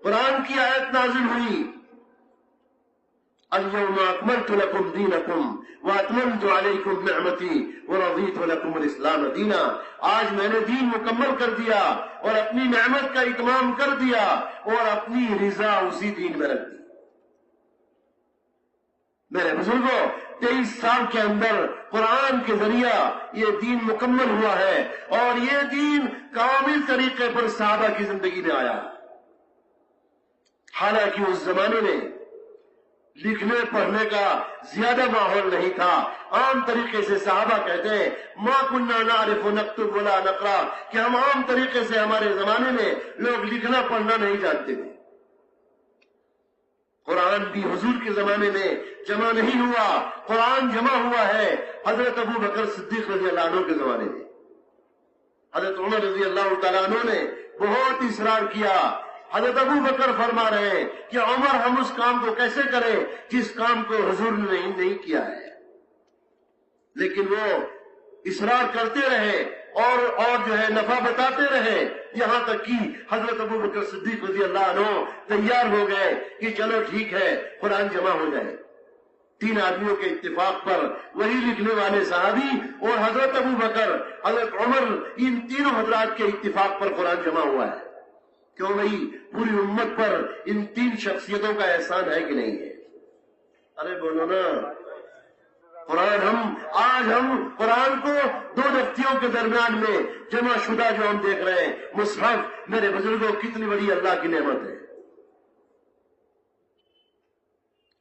قرآن کی آیت نازل ہوئی، اليوم اکملت لکم دینکم واتممت علیکم نعمتی ورضیت لکم الاسلام دینا، آج میں نے دین مکمل کر دیا اور اپنی نعمت کا اتمام کر دیا اور اپنی رضا اسی دین میں رکھ دی۔ میرے بزرگوں 23 سال کے اندر قرآن کے ذریعہ یہ دین مکمل ہوا ہے اور یہ دین کامل طریقے پر صحابہ کی زندگی میں آیا۔ حالانکہ اس زمانے میں لکھنے پڑھنے کا زیادہ ماحول نہیں تھا، عام طریقے سے صحابہ کہتے ہیں ما كنا نعرف نكتب ولا نقرا، کہ ہم عام طریقے سے ہمارے زمانے میں لوگ لکھنا پڑھنا نہیں جانتے تھے۔ قرآن بھی حضور کے زمانے میں جمع نہیں ہوا، قرآن جمع ہوا ہے حضرت ابو بکر صدیق رضی اللہ عنہ کے زمانے میں۔ حضرت عمر رضی اللہ تعالیٰ عنہ نے بہت اصرار کیا، حضرت ابو بکر فرما رہے ہیں کہ عمر ہم اس کام کو کیسے کریں جس کام کو حضور نے نہیں کیا ہے، لیکن وہ اصرار کرتے رہے اور جو ہے نفع بتاتے رہے، یہاں تک کہ حضرت ابو بکر صدیق رضی اللہ عنہ تیار ہو گئے کہ چلو ٹھیک ہے قرآن جمع ہو جائے۔ 3 آدمیوں کے اتفاق پر وہی لکھنے والے صحابی اور حضرت ابو بکر، حضرت عمر، ان تینوں حضرات کے اتفاق پر قرآن جمع ہوا ہے۔ کیوں بھائی پوری امت پر ان 3 شخصیتوں کا احسان ہے کہ نہیں ہے؟ ارے بولو نا، آج ہم قرآن کو دو دفتیوں کے درمیان میں جمع شدہ جو ہم دیکھ رہے ہیں مصحف، میرے بزرگوں کتنی بڑی اللہ کی نعمت ہے۔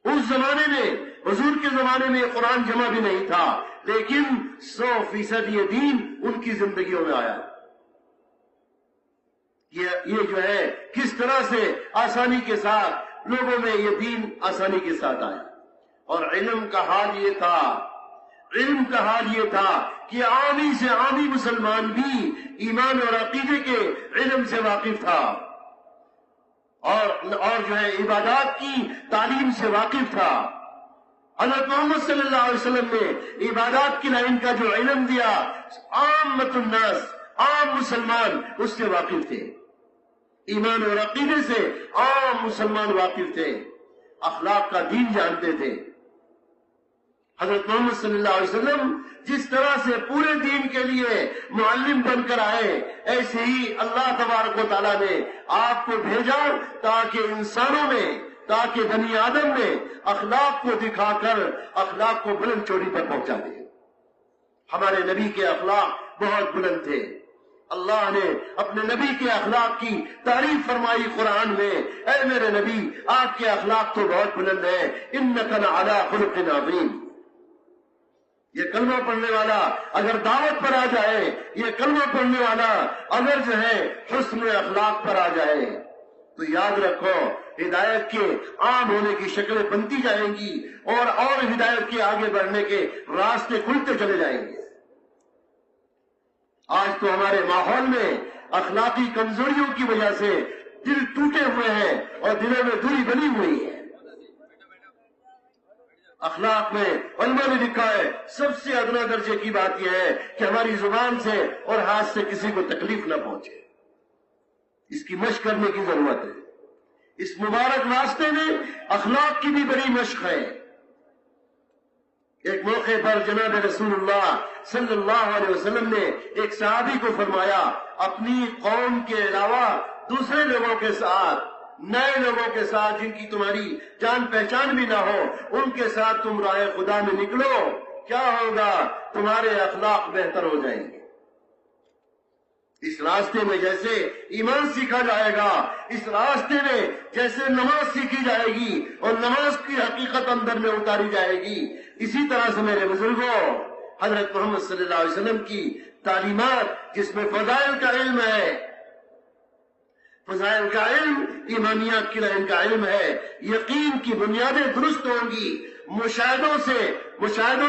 اس زمانے میں، حضور کے زمانے میں قرآن جمع بھی نہیں تھا، لیکن 100% یہ دین ان کی زندگیوں میں آیا۔ یہ جو ہے کس طرح سے آسانی کے ساتھ لوگوں میں یہ دین آسانی کے ساتھ آیا۔ اور علم کا حال یہ تھا کہ عامی سے عامی مسلمان بھی ایمان اور عقیدے کے علم سے واقف تھا، اور جو ہے عبادات کی تعلیم سے واقف تھا۔ حضرت محمد صلی اللہ علیہ وسلم نے عبادات کی لائن کا جو علم دیا، عامۃ الناس، عام مسلمان اس سے واقف تھے، ایمان اور عقیدے سے عام مسلمان واقف تھے، اخلاق کا دین جانتے تھے۔ حضرت محمد صلی اللہ علیہ وسلم جس طرح سے پورے دین کے لیے معلم بن کر آئے، ایسے ہی اللہ تبارک و تعالیٰ نے آپ کو بھیجا تاکہ انسانوں میں، تاکہ بنی آدم میں اخلاق کو دکھا کر اخلاق کو بلند چوٹی پر پہنچا دے۔ ہمارے نبی کے اخلاق بہت بلند تھے۔ اللہ نے اپنے نبی کے اخلاق کی تعریف فرمائی قرآن میں، اے میرے نبی آپ کے اخلاق تو بہت بلند ہیں، انک لعلی خلق عظیم۔ یہ کلمہ پڑھنے والا اگر دعوت پر آ جائے، یہ کلمہ پڑھنے والا اگر جو ہے حسن اخلاق پر آ جائے، تو یاد رکھو ہدایت کے عام ہونے کی شکلیں بنتی جائیں گی، اور ہدایت کے آگے بڑھنے کے راستے کھلتے چلے جائیں گے۔ آج تو ہمارے ماحول میں اخلاقی کمزوریوں کی وجہ سے دل ٹوٹے ہوئے ہیں اور دلوں میں دوری بنی ہوئی ہے۔ اخلاق میں علماء نے لکھا ہے سب سے ادنا درجے کی بات یہ ہے کہ ہماری زبان سے اور ہاتھ سے کسی کو تکلیف نہ پہنچے۔ اس کی مشق کرنے کی ضرورت ہے۔ اس مبارک راستے میں اخلاق کی بھی بڑی مشق ہے۔ ایک موقع پر جناب رسول اللہ صلی اللہ علیہ وسلم نے ایک صحابی کو فرمایا، اپنی قوم کے علاوہ دوسرے لوگوں کے ساتھ، نئے لوگوں کے ساتھ جن کی تمہاری جان پہچان بھی نہ ہو، ان کے ساتھ تم راہ خدا میں نکلو، کیا ہوگا؟ تمہارے اخلاق بہتر ہو جائیں گے۔ اس راستے میں جیسے ایمان سیکھا جائے گا، اس راستے میں جیسے نماز سیکھی جائے گی اور نماز کی حقیقت اندر میں اتاری جائے گی، اسی طرح سے میرے بزرگوں حضرت محمد صلی اللہ علیہ وسلم کی تعلیمات جس میں فضائل کا علم ہے، فضائل کا علم ایمانیات کی لائن کا علم ہے، یقین کی بنیادیں درست ہوں گی، مشاہدوں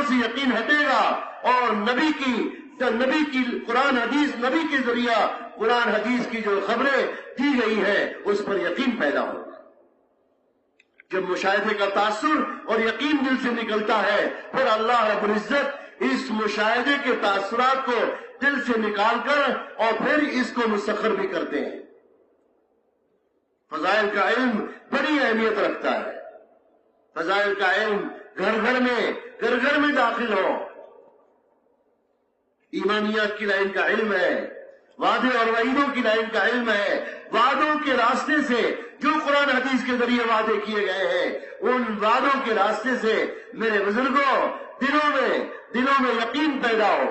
سے یقین ہٹے گا، اور نبی کی قرآن حدیث، نبی کے ذریعہ قرآن حدیث کی جو خبریں دی گئی ہیں اس پر یقین پیدا ہوگا۔ جب مشاہدے کا تاثر اور یقین دل سے نکلتا ہے، پھر اللہ رب العزت اس مشاہدے کے تاثرات کو دل سے نکال کر اور پھر اس کو مسخر بھی کرتے ہیں۔ فضائل کا علم بڑی اہمیت رکھتا ہے۔ فضائل کا علم گھر گھر میں داخل ہو۔ ایمانیات کی لائن کا علم ہے، وعدے اور وعیدوں کی لائن کا علم ہے، وعدوں کے راستے سے جو قرآن حدیث کے ذریعے وعدے کیے گئے ہیں، ان وعدوں کے راستے سے میرے بزرگوں دلوں میں یقین پیدا ہو،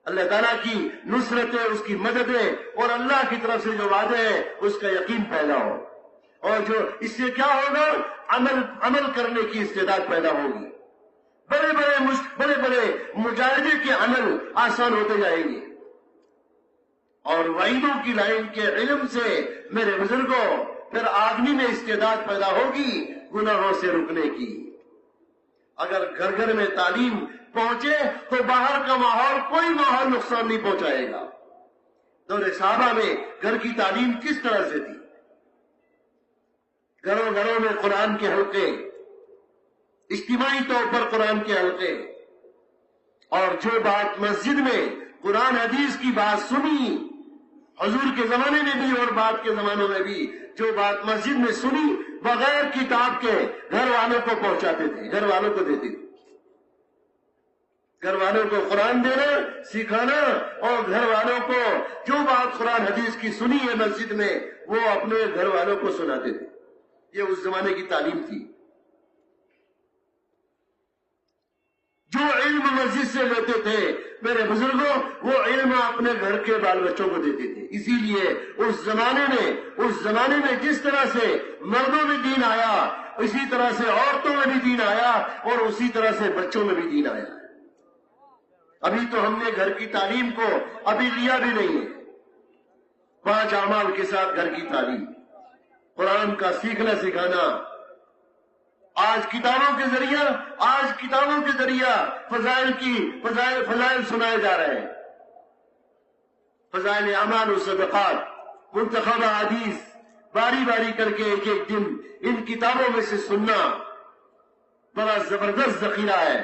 اللہ تعالیٰ کی نصرتیں، اس کی مددیں اور اللہ کی طرف سے جو وعدے ہیں اس کا یقین پیدا ہو، اور جو اس سے کیا ہوگا؟ عمل کرنے کی استعداد پیدا ہوگی۔ بڑے بڑے مجاہدے کے عمل آسان ہوتے جائیں گے، اور وعیدوں کی لائن کے علم سے میرے بزرگوں پھر آدمی میں استعداد پیدا ہوگی گناہوں سے رکنے کی۔ اگر گھر گھر میں تعلیم پہنچے تو باہر کا ماحول، کوئی ماحول نقصان نہیں پہنچائے گا۔ دور صحابہ میں گھر کی تعلیم کس طرح سے تھی؟ گھروں میں قرآن کے حلقے، اجتماعی طور پر قرآن کے حلقے، اور جو بات مسجد میں قرآن حدیث کی بات سنی، حضور کے زمانے میں بھی اور بعد کے زمانوں میں بھی جو بات مسجد میں سنی، بغیر کتاب کے گھر والوں کو پہنچاتے تھے، گھر والوں کو دیتے تھے۔ گھر والوں کو قرآن دینا، سکھانا، اور گھر والوں کو جو بات قرآن حدیث کی سنی ہے مسجد میں وہ اپنے گھر والوں کو سناتے تھے۔ یہ اس زمانے کی تعلیم تھی۔ جو علم مسجد سے لیتے تھے میرے بزرگوں، وہ علم اپنے گھر کے بال بچوں کو دیتے تھے. اسی لیے اس زمانے میں جس طرح سے مردوں میں دین آیا، اسی طرح سے عورتوں میں بھی دین آیا، اور اسی طرح سے بچوں میں بھی دین آیا. ابھی تو ہم نے گھر کی تعلیم کو ابھی لیا بھی نہیں ہے. 5 اعمال کے ساتھ گھر کی تعلیم، قرآن کا سیکھنا سکھانا. آج کتابوں کے ذریعہ فضائل سنائے جا رہے ہیں. فضائل اعمال و صدقات، منتخب حدیث باری باری کر کے ایک ایک دن ان کتابوں میں سے سننا بڑا زبردست ذخیرہ ہے،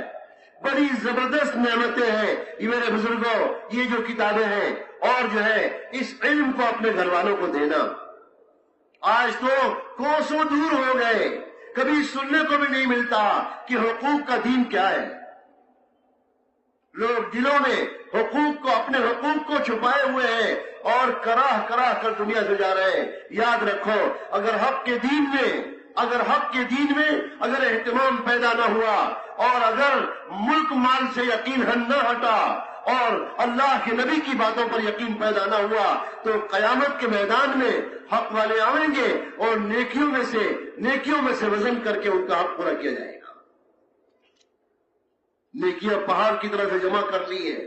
بڑی زبردست نعمتیں ہیں یہ میرے بزرگوں. یہ جو کتابیں ہیں اور جو ہے اس علم کو اپنے گھر والوں کو دینا. آج تو کوسوں دور ہو گئے، کبھی سننے کو بھی نہیں ملتا کہ حقوق کا دین کیا ہے. لوگ دلوں میں اپنے حقوق کو چھپائے ہوئے ہیں اور کراہ کر دنیا سے جا رہے ہیں. یاد رکھو، اگر حق کے دین میں اگر اہتمام پیدا نہ ہوا، اور اگر ملک مال سے یقین نہ ہٹا، اور اللہ کے نبی کی باتوں پر یقین پیدا نہ ہوا، تو قیامت کے میدان میں حق والے آئیں گے اور نیکیوں میں سے وزن کر کے ان کا حق پورا کیا جائے گا. نیکیاں پہاڑ کی طرح سے جمع کر لی ہے.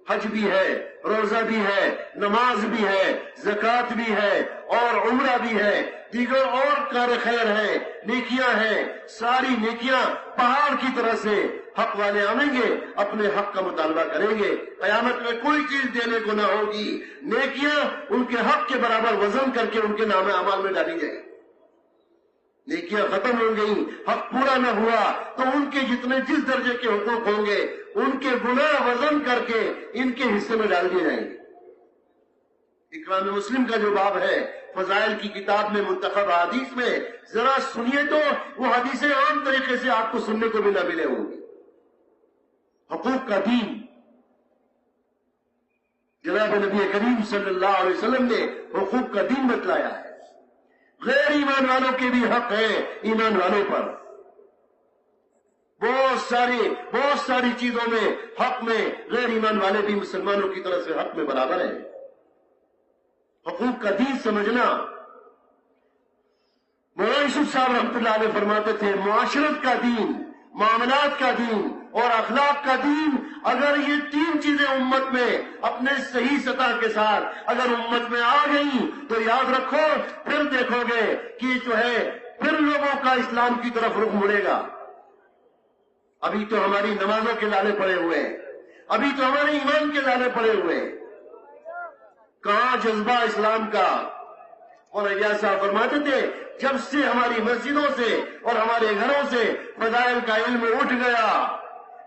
حج بھی ہے، روزہ بھی ہے، نماز بھی ہے، زکوٰۃ بھی ہے، اور عمرہ بھی ہے، دیگر اور کار خیر ہے، نیکیاں ہیں. ساری نیکیاں پہاڑ کی طرح سے حق والے آئیں گے، اپنے حق کا مطالبہ کریں گے. قیامت میں کوئی چیز دینے کو نہ ہوگی، نیکیاں ان کے حق کے برابر وزن کر کے ان کے نام اعمال میں ڈالی جائیں. نیکیاں ختم ہو گئیں، حق پورا نہ ہوا تو ان کے جتنے جس درجے کے حقوق ہوں گے ان کے گناہ وزن کر کے ان کے حصے میں ڈال دیے جائیں گے. اکرام مسلم کا جو باب ہے فضائل کی کتاب میں منتخب حدیث میں، ذرا سنیے تو وہ حدیثیں عام طریقے سے آپ کو سننے کو بھی نہ ملے ہوں گی. حقوق کا دین، جناب نبی کریم صلی اللہ علیہ وسلم نے حقوق کا دین بتلایا ہے. غیر ایمان والوں کے بھی حق ہے ایمان والوں پر. بہت ساری چیزوں میں حق میں غیر ایمان والے بھی مسلمانوں کی طرف سے حق میں برابر ہیں. حقوق کا دین سمجھنا. مولانا یوسف صاحب رحمۃ اللہ علیہ فرماتے تھے، معاشرت کا دین، معاملات کا دین اور اخلاق کا دین، اگر یہ 3 چیزیں امت میں اپنے صحیح سطح کے ساتھ اگر امت میں آ گئیں تو یاد رکھو، پھر دیکھو گے کہ جو ہے پھر لوگوں کا اسلام کی طرف رخ مڑے گا. ابھی تو ہماری نمازوں کے لالے پڑے ہوئے ہیں، ابھی تو ہمارے ایمان کے لالے پڑے ہوئے ہیں. کہاں جذبہ اسلام کا؟ اور اجاز صاحب فرماتے تھے، جب سے ہماری مسجدوں سے اور ہمارے گھروں سے فضائل کا علم اٹھ گیا،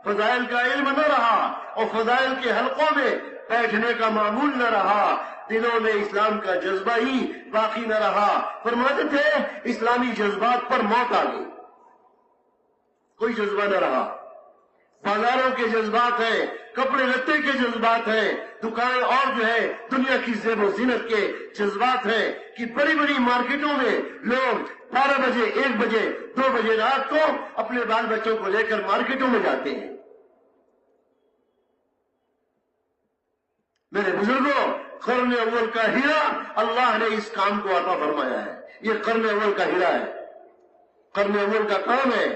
فضائل کا علم نہ رہا اور فضائل کے حلقوں میں بیٹھنے کا معمول نہ رہا، دلوں میں اسلام کا جذبہ ہی باقی نہ رہا. فرماتے تھے اسلامی جذبات پر موت آ گئی، کوئی جذبہ نہ رہا. بازاروں کے جذبات ہیں، کپڑے لتے کے جذبات ہیں، دکان اور جو ہے دنیا کی زیب و زینت کے جذبات ہیں کہ بڑی بڑی مارکیٹوں میں لوگ 12 بجے، 1 بجے، 2 بجے رات کو اپنے بال بچوں کو لے کر مارکیٹوں میں جاتے ہیں. میرے بزرگوں، قرن اول کا ہیرا اللہ نے اس کام کو عطا فرمایا ہے. یہ قرن اول کا ہیرا ہے، قرن اول کا کام ہے.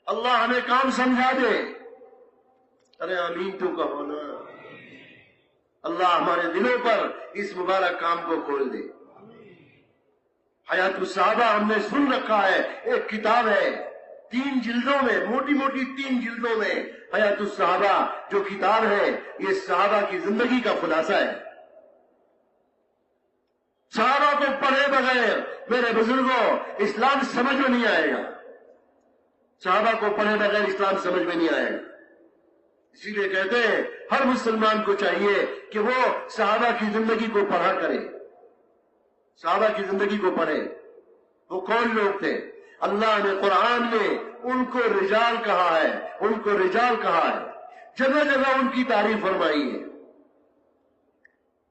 اللہ ہمیں کام سمجھا دے. ارے آمین تو کہو نا. اللہ ہمارے دلوں پر اس مبارک کام کو کھول دے. حیات الصحابہ ہم نے سن رکھا ہے، ایک کتاب ہے 3 جلدوں میں، موٹی 3 جلدوں میں حیات الصحابہ جو کتاب ہے یہ صحابہ کی زندگی کا خلاصہ ہے. صحابہ کو پڑھے بغیر میرے بزرگوں اسلام سمجھ میں نہیں آئے گا. صحابہ کو پڑھے بغیر اسلام سمجھ میں نہیں آئے گا. اسی لیے کہتے ہیں ہر مسلمان کو چاہیے کہ وہ صحابہ کی زندگی کو پڑھا کرے، صحابہ کی زندگی کو پڑھے. وہ کون لوگ تھے؟ اللہ نے قرآن میں ان کو رجال کہا ہے، جگہ جگہ ان کی تعریف فرمائی ہے.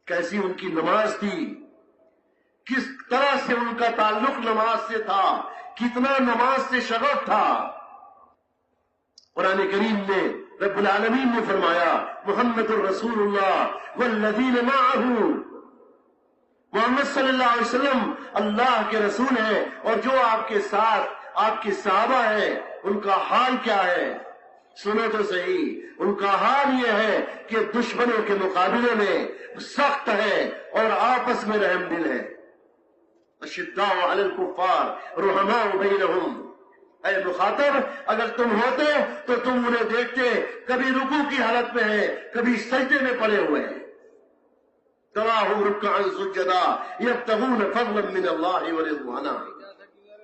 کیسی ان کی نماز تھی، کس طرح سے ان کا تعلق نماز سے تھا، کتنا نماز سے شغف تھا. قرآن کریم میں رب العالمین نے فرمایا محمد الرسول اللہ والذین معہ، محمد صلی اللہ علیہ وسلم اللہ کے رسول ہیں اور جو آپ کے ساتھ آپ کے صحابہ ہیں ان کا حال کیا ہے؟ سنو تو صحیح، ان کا حال یہ ہے کہ دشمنوں کے مقابلے میں سخت ہے اور آپس میں رحم دل ہے۔ اشداء علی الکفار رحماء بینہم، اے مخاطب اگر تم ہوتے تو تم انہیں دیکھتے کبھی رکوع کی حالت میں ہے، کبھی سجدے میں پڑے ہوئے ہیں، تراہم رکعا سجدا یبتغون فضلا من اللہ ورضوانا،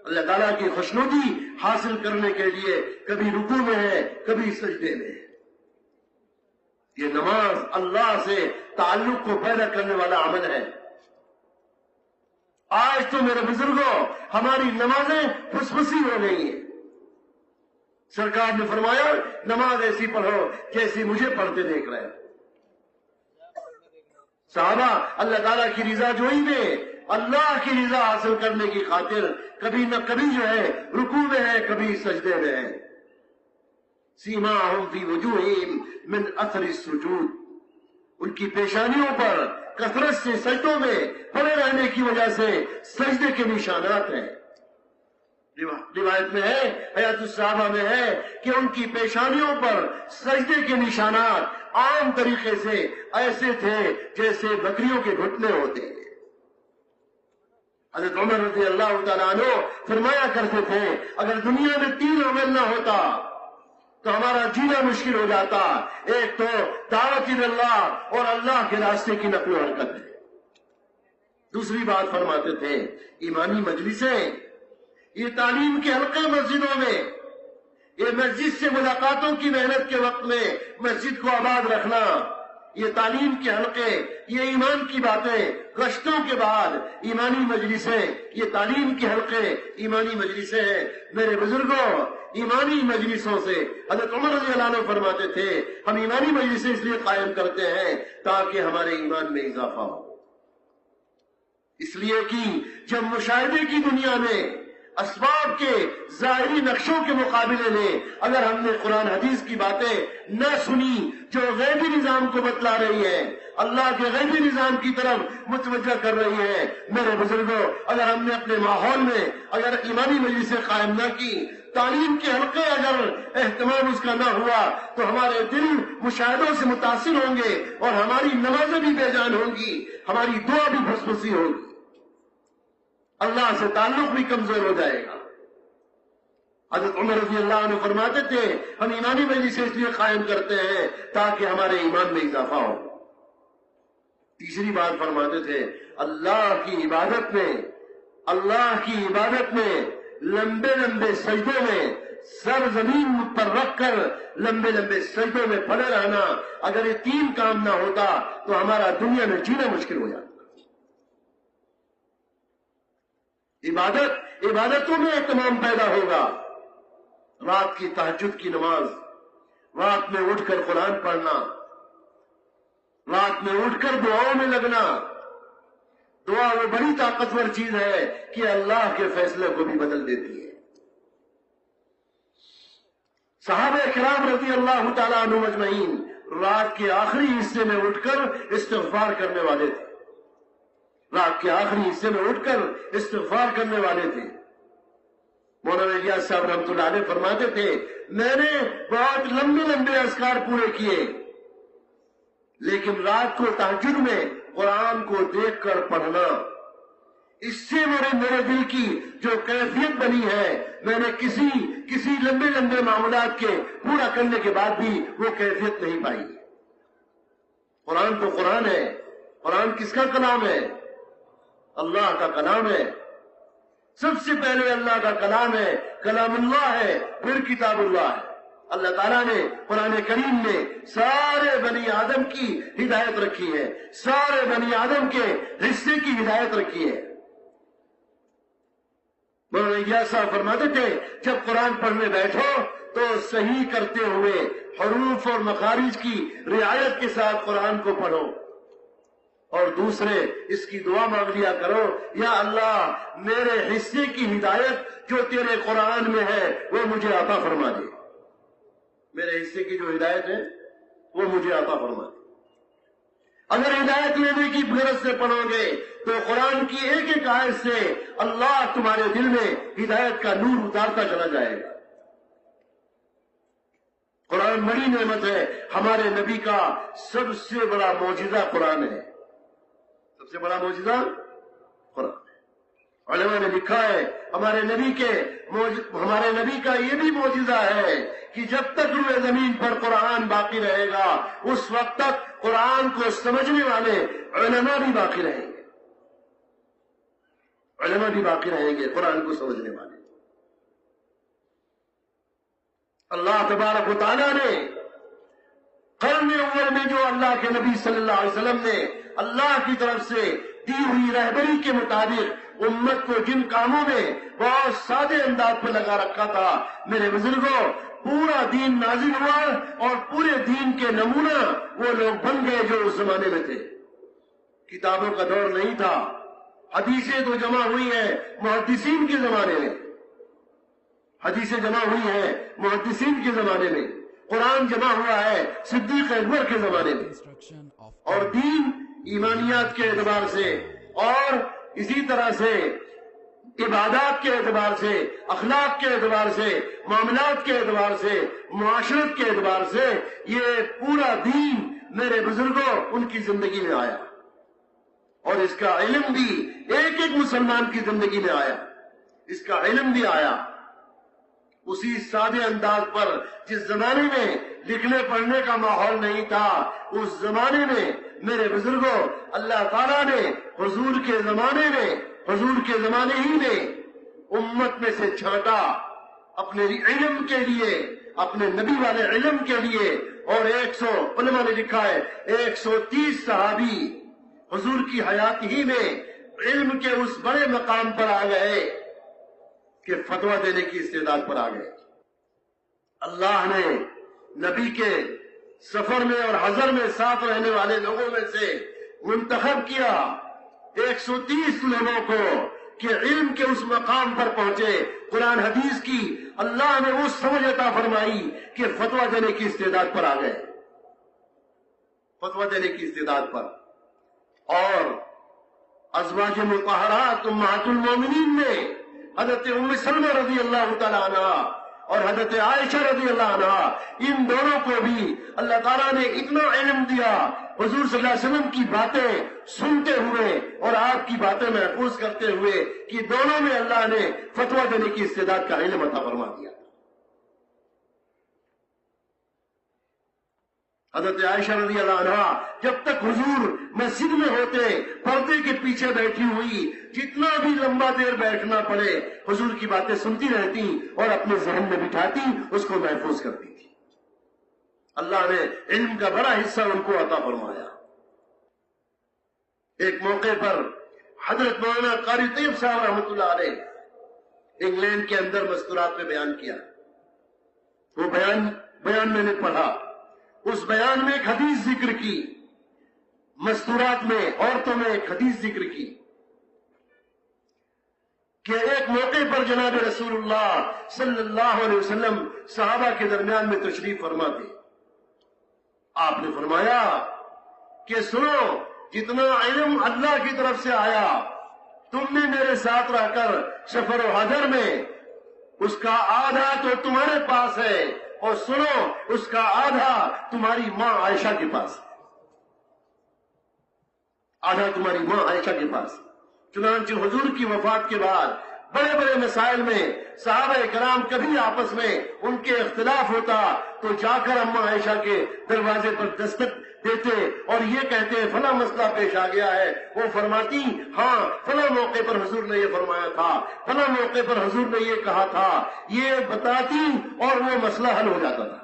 اللہ تعالیٰ کی خوشنودی حاصل کرنے کے لیے کبھی رکوع میں ہے کبھی سجدے میں ہے۔ یہ نماز اللہ سے تعلق کو پیدا کرنے والا عمل ہے۔ آج تو میرے بزرگوں ہماری نمازیں پھسپھسی ہو گئی ہیں۔ سرکار نے فرمایا نماز ایسی پڑھو جیسی مجھے پڑھتے دیکھ رہے ہیں۔ صحابہ اللہ تعالیٰ کی رضا جوئی میں اللہ کی رضا حاصل کرنے کی خاطر کبھی نہ کبھی جو ہے رکوع میں ہے کبھی سجدے میں ہے۔ سیماہم فی وجوہہم من اثر السجود، ان کی پیشانیوں پر کثرت سے سجدوں میں پڑے رہنے کی وجہ سے سجدے کے نشانات ہیں۔ روایت میں ہے، حیات الصحابہ میں ہے کہ ان کی پیشانیوں پر سجدے کے نشانات عام طریقے سے ایسے تھے جیسے بکریوں کے گھٹنے ہوتے ہیں۔ حضرت عمر رضی اللہ تعالیٰ عنہ فرمایا کرتے تھے اگر دنیا میں 3 عمل نہ ہوتا تو ہمارا جینا مشکل ہو جاتا، ایک تو دعوت اللہ اور اللہ کے راستے کی نقل و حرکت ہے، دوسری بات فرماتے تھے ایمانی مجلسیں، یہ تعلیم کے حلقے مسجدوں میں، یہ مسجد سے ملاقاتوں کی محنت کے وقت میں مسجد کو آباد رکھنا، یہ تعلیم کے حلقے، یہ ایمان کی باتیں گشتوں کے بعد ایمانی مجلسیں، یہ تعلیم کے حلقے ایمانی مجلسیں ہیں۔ میرے بزرگوں ایمانی مجلسوں سے حضرت عمر رضی اللہ عنہ فرماتے تھے ہم ایمانی مجلسیں اس لیے قائم کرتے ہیں تاکہ ہمارے ایمان میں اضافہ ہو، اس لیے کہ جب مشاہدے کی دنیا میں اسباب کے ظاہری نقشوں کے مقابلے میں اگر ہم نے قرآن حدیث کی باتیں نہ سنی جو غیبی نظام کو بتلا رہی ہے، اللہ کے غیبی نظام کی طرف متوجہ کر رہی ہے، میرے بزرگوں اگر ہم نے اپنے ماحول میں اگر ایمانی مجلسیں قائم نہ کی، تعلیم کے حلقے اگر اہتمام اس کا نہ ہوا تو ہمارے دل مشاہدوں سے متاثر ہوں گے اور ہماری نمازیں بھی بے جان ہوں گی، ہماری دعا بھی پھسپھسی ہوگی، اللہ سے تعلق بھی کمزور ہو جائے گا۔ حضرت عمر رضی اللہ عنہ فرماتے تھے ہم ایمانی مجلسیں اس لیے قائم کرتے ہیں تاکہ ہمارے ایمان میں اضافہ ہو۔ تیسری بات فرماتے تھے اللہ کی عبادت میں لمبے لمبے سجدوں میں سر زمین پر رکھ کر لمبے لمبے سجدوں میں پڑے رہنا، اگر یہ 3 کام نہ ہوتا تو ہمارا دنیا میں جینا مشکل ہو جاتا۔ عبادتوں میں اہتمام پیدا ہوگا، رات کی تہجد کی نماز، رات میں اٹھ کر قرآن پڑھنا، رات میں اٹھ کر دعاؤں میں لگنا، دعا وہ بڑی طاقتور چیز ہے کہ اللہ کے فیصلے کو بھی بدل دیتی ہے۔ صحابہ کرام رضی اللہ تعالیٰ عنہ اجمعین رات کے آخری حصے میں اٹھ کر استغفار کرنے والے تھے، رات کے آخری حصے میں اٹھ کر استغفار کرنے والے تھے۔ مولانا الیاس صاحب رحمۃ اللہ علیہ فرماتے تھے میں نے بہت لمبے لمبے اذکار پورے کیے لیکن رات کو تہجد میں قرآن کو دیکھ کر پڑھنا، اس سے میرے دل کی جو کیفیت بنی ہے میں نے کسی لمبے لمبے معاملات کے پورا کرنے کے بعد بھی وہ کیفیت نہیں پائی۔ قرآن تو قرآن ہے، قرآن کس کا کلام ہے؟ اللہ کا کلام ہے، سب سے پہلے اللہ کا کلام ہے، کلام اللہ ہے، پھر کتاب اللہ ہے۔ اللہ تعالیٰ نے قرآن کریم میں سارے بنی آدم کی ہدایت رکھی ہے، سارے بنی آدم کے حصے کی ہدایت رکھی ہے۔ مولانا الیاس صاحب فرماتے تھے جب قرآن پڑھنے بیٹھو تو صحیح کرتے ہوئے حروف اور مخارج کی رعایت کے ساتھ قرآن کو پڑھو، اور دوسرے اس کی دعا مانگ لیا کرو یا اللہ میرے حصے کی ہدایت جو تیرے قرآن میں ہے وہ مجھے عطا فرما دے۔ میرے حصے کی جو ہدایت ہے وہ مجھے عطا فرما دے۔ اگر ہدایت لینے کی غرض سے پڑھو گے تو قرآن کی ایک ایک آیت سے اللہ تمہارے دل میں ہدایت کا نور اتارتا چلا جائے گا۔ قرآن بڑی نعمت ہے، ہمارے نبی کا سب سے بڑا معجزہ قرآن ہے، سب سے بڑا معجزہ قرآن ہے۔ علماء نے لکھا ہے ہمارے نبی کا یہ بھی معجزہ ہے کہ جب تک روئے زمین پر قرآن باقی رہے گا اس وقت تک قرآن کو سمجھنے والے علماء بھی باقی رہیں گے، علماء بھی باقی رہیں گے قرآن کو سمجھنے والے۔ اللہ تبارک و تعالیٰ نے قرن اول میں جو اللہ کے نبی صلی اللہ علیہ وسلم نے اللہ کی طرف سے دی ہوئی رہبری کے مطابق امت کو جن کاموں میں بہت سادے انداز پر لگا رکھا تھا، میرے بزرگوں پورا دین نازل ہوا اور پورے دین کے نمونہ وہ لوگ بن گئے جو اس زمانے میں تھے۔ کتابوں کا دور نہیں تھا، حدیثیں تو جمع ہوئی ہیں محدثین کے زمانے میں، حدیثیں جمع ہوئی ہیں محدثین کے زمانے میں، قرآن جمع ہوا ہے صدیق اکبر کے زمانے میں، اور دین ایمانیات کے اعتبار سے اور اسی طرح سے عبادات کے اعتبار سے، اخلاق کے اعتبار سے، معاملات کے اعتبار سے، معاشرت کے اعتبار سے یہ پورا دین میرے بزرگوں ان کی زندگی میں آیا، اور اس کا علم بھی ایک ایک مسلمان کی زندگی میں آیا، اس کا علم بھی آیا اسی سادے انداز پر جس زمانے میں لکھنے پڑھنے کا ماحول نہیں تھا، اس زمانے میں میرے بزرگوں اللہ تعالیٰ نے حضور کے زمانے ہی میں امت میں سے چھانٹا اپنے علم کے لیے، اپنے نبی والے علم کے لیے، اور 100 علماء نے لکھا ہے 130 صحابی حضور کی حیات ہی میں علم کے اس بڑے مقام پر آ گئے کہ فتویٰ دینے کی استعداد پر آ گئے۔ اللہ نے نبی کے سفر میں اور حضر میں ساتھ رہنے والے لوگوں میں سے منتخب کیا 130 لوگوں کو کہ علم کے اس مقام پر پہنچے، قرآن حدیث کی اللہ نے وہ سمجھ عطا فرمائی کہ فتویٰ دینے کی استعداد پر آ گئے، فتویٰ دینے کی استعداد پر۔ اور ازواج مطہرات امہات المومنین میں حضرت ام سلمہ رضی اللہ تعالیٰ عنہ اور حضرت عائشہ رضی اللہ عنہ، ان دونوں کو بھی اللہ تعالیٰ نے اتنا علم دیا، حضور صلی اللہ علیہ وسلم کی باتیں سنتے ہوئے اور آپ کی باتیں محفوظ کرتے ہوئے کہ دونوں میں اللہ نے فتویٰ دینے کی استعداد کا علم عطا فرما دیا۔ حضرت عائشہ رضی اللہ عنہ جب تک حضور مسجد میں ہوتے پردے کے پیچھے بیٹھی ہوئی، جتنا بھی لمبا دیر بیٹھنا پڑے حضور کی باتیں سنتی رہتی اور اپنے ذہن میں بٹھاتی، اس کو محفوظ کرتی تھی۔ اللہ نے علم کا بڑا حصہ ان کو عطا فرمایا۔ ایک موقع پر حضرت مولانا قاری طیب صاحب رحمۃ اللہ علیہ انگلینڈ کے اندر مستورات میں بیان کیا، وہ بیان میں نے پڑھا، اس بیان میں ایک حدیث ذکر کی، مستورات میں عورتوں میں ایک حدیث ذکر کی کہ ایک موقع پر جناب رسول اللہ صلی اللہ علیہ وسلم صحابہ کے درمیان میں تشریف فرما تھے۔ آپ نے فرمایا کہ سنو، جتنا علم اللہ کی طرف سے آیا تم نے میرے ساتھ رہ کر سفر و حضر میں، اس کا آدھا تو تمہارے پاس ہے، اور سنو اس کا آدھا تمہاری ماں عائشہ کے پاس ہے، آدھا تمہاری ماں عائشہ کے پاس۔ چنانچہ حضور کی وفات کے بعد بڑے بڑے مسائل میں صحابہ کرام کبھی آپس میں ان کے اختلاف ہوتا تو جا کر اماں عائشہ کے دروازے پر دستک دیتے اور یہ کہتے فلاں مسئلہ پیش آ گیا ہے، وہ فرماتی ہاں فلاں موقع پر حضور نے یہ فرمایا تھا، فلاں موقع پر حضور نے یہ کہا تھا، یہ بتاتی اور وہ مسئلہ حل ہو جاتا تھا۔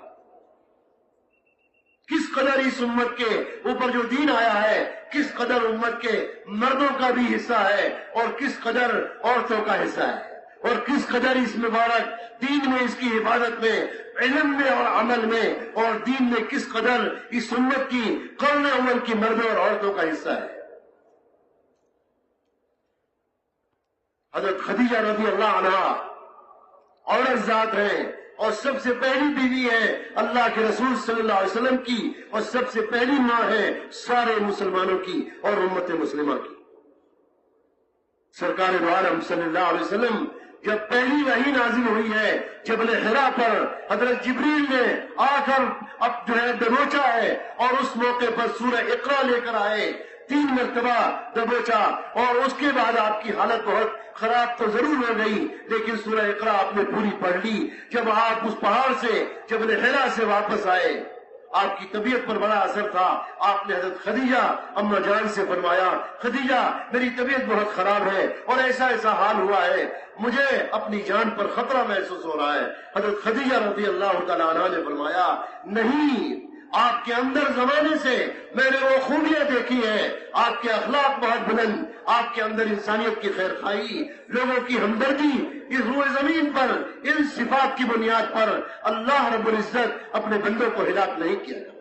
کس قدر اس امت کے اوپر جو دین آیا ہے، کس قدر امت کے مردوں کا بھی حصہ ہے اور کس قدر عورتوں کا حصہ ہے، اور کس قدر اس مبارک دین میں، اس کی حفاظت میں، علم میں اور عمل میں اور دین میں کس قدر اس امت کی قرن اول کی مردوں اور عورتوں کا حصہ ہے۔ حضرت خدیجہ رضی اللہ عنہا عورت ذات ہیں، اور سب سے پہلی بیوی ہے اللہ کے رسول صلی اللہ علیہ وسلم کی، اور سب سے پہلی ماں ہے سارے مسلمانوں کی اور امت مسلمہ کی۔ سرکار دو عالم صلی اللہ علیہ وسلم جب پہلی وحی نازل ہوئی ہے جبل حرا پر، حضرت جبریل نے آ کر اب جو ہے دبوچا ہے، اور اس موقع پر سورہ اقرا لے کر آئے، 3 مرتبہ دبوچا، اور اس کے بعد آپ کی حالت بہت خراب تو ضرور ہو گئی، لیکن سورہ اقرا آپ نے پوری پڑھ لی۔ جب آپ اس پہاڑ سے جبل حرا سے واپس آئے، آپ کی طبیعت پر بڑا اثر تھا۔ آپ نے حضرت خدیجہ اما جان سے فرمایا، خدیجہ میری طبیعت بہت خراب ہے اور ایسا حال ہوا ہے، مجھے اپنی جان پر خطرہ محسوس ہو رہا ہے۔ حضرت خدیجہ رضی اللہ تعالیٰ عنہ نے فرمایا، نہیں، آپ کے اندر زمانے سے میں نے وہ خوبیاں دیکھی ہیں، آپ کے اخلاق بہت بلند، آپ کے اندر انسانیت کی خیر خواہی، لوگوں کی ہمدردی، اس روئے زمین پر ان صفات کی بنیاد پر اللہ رب العزت اپنے بندوں کو ہلاک نہیں کیا کرتا۔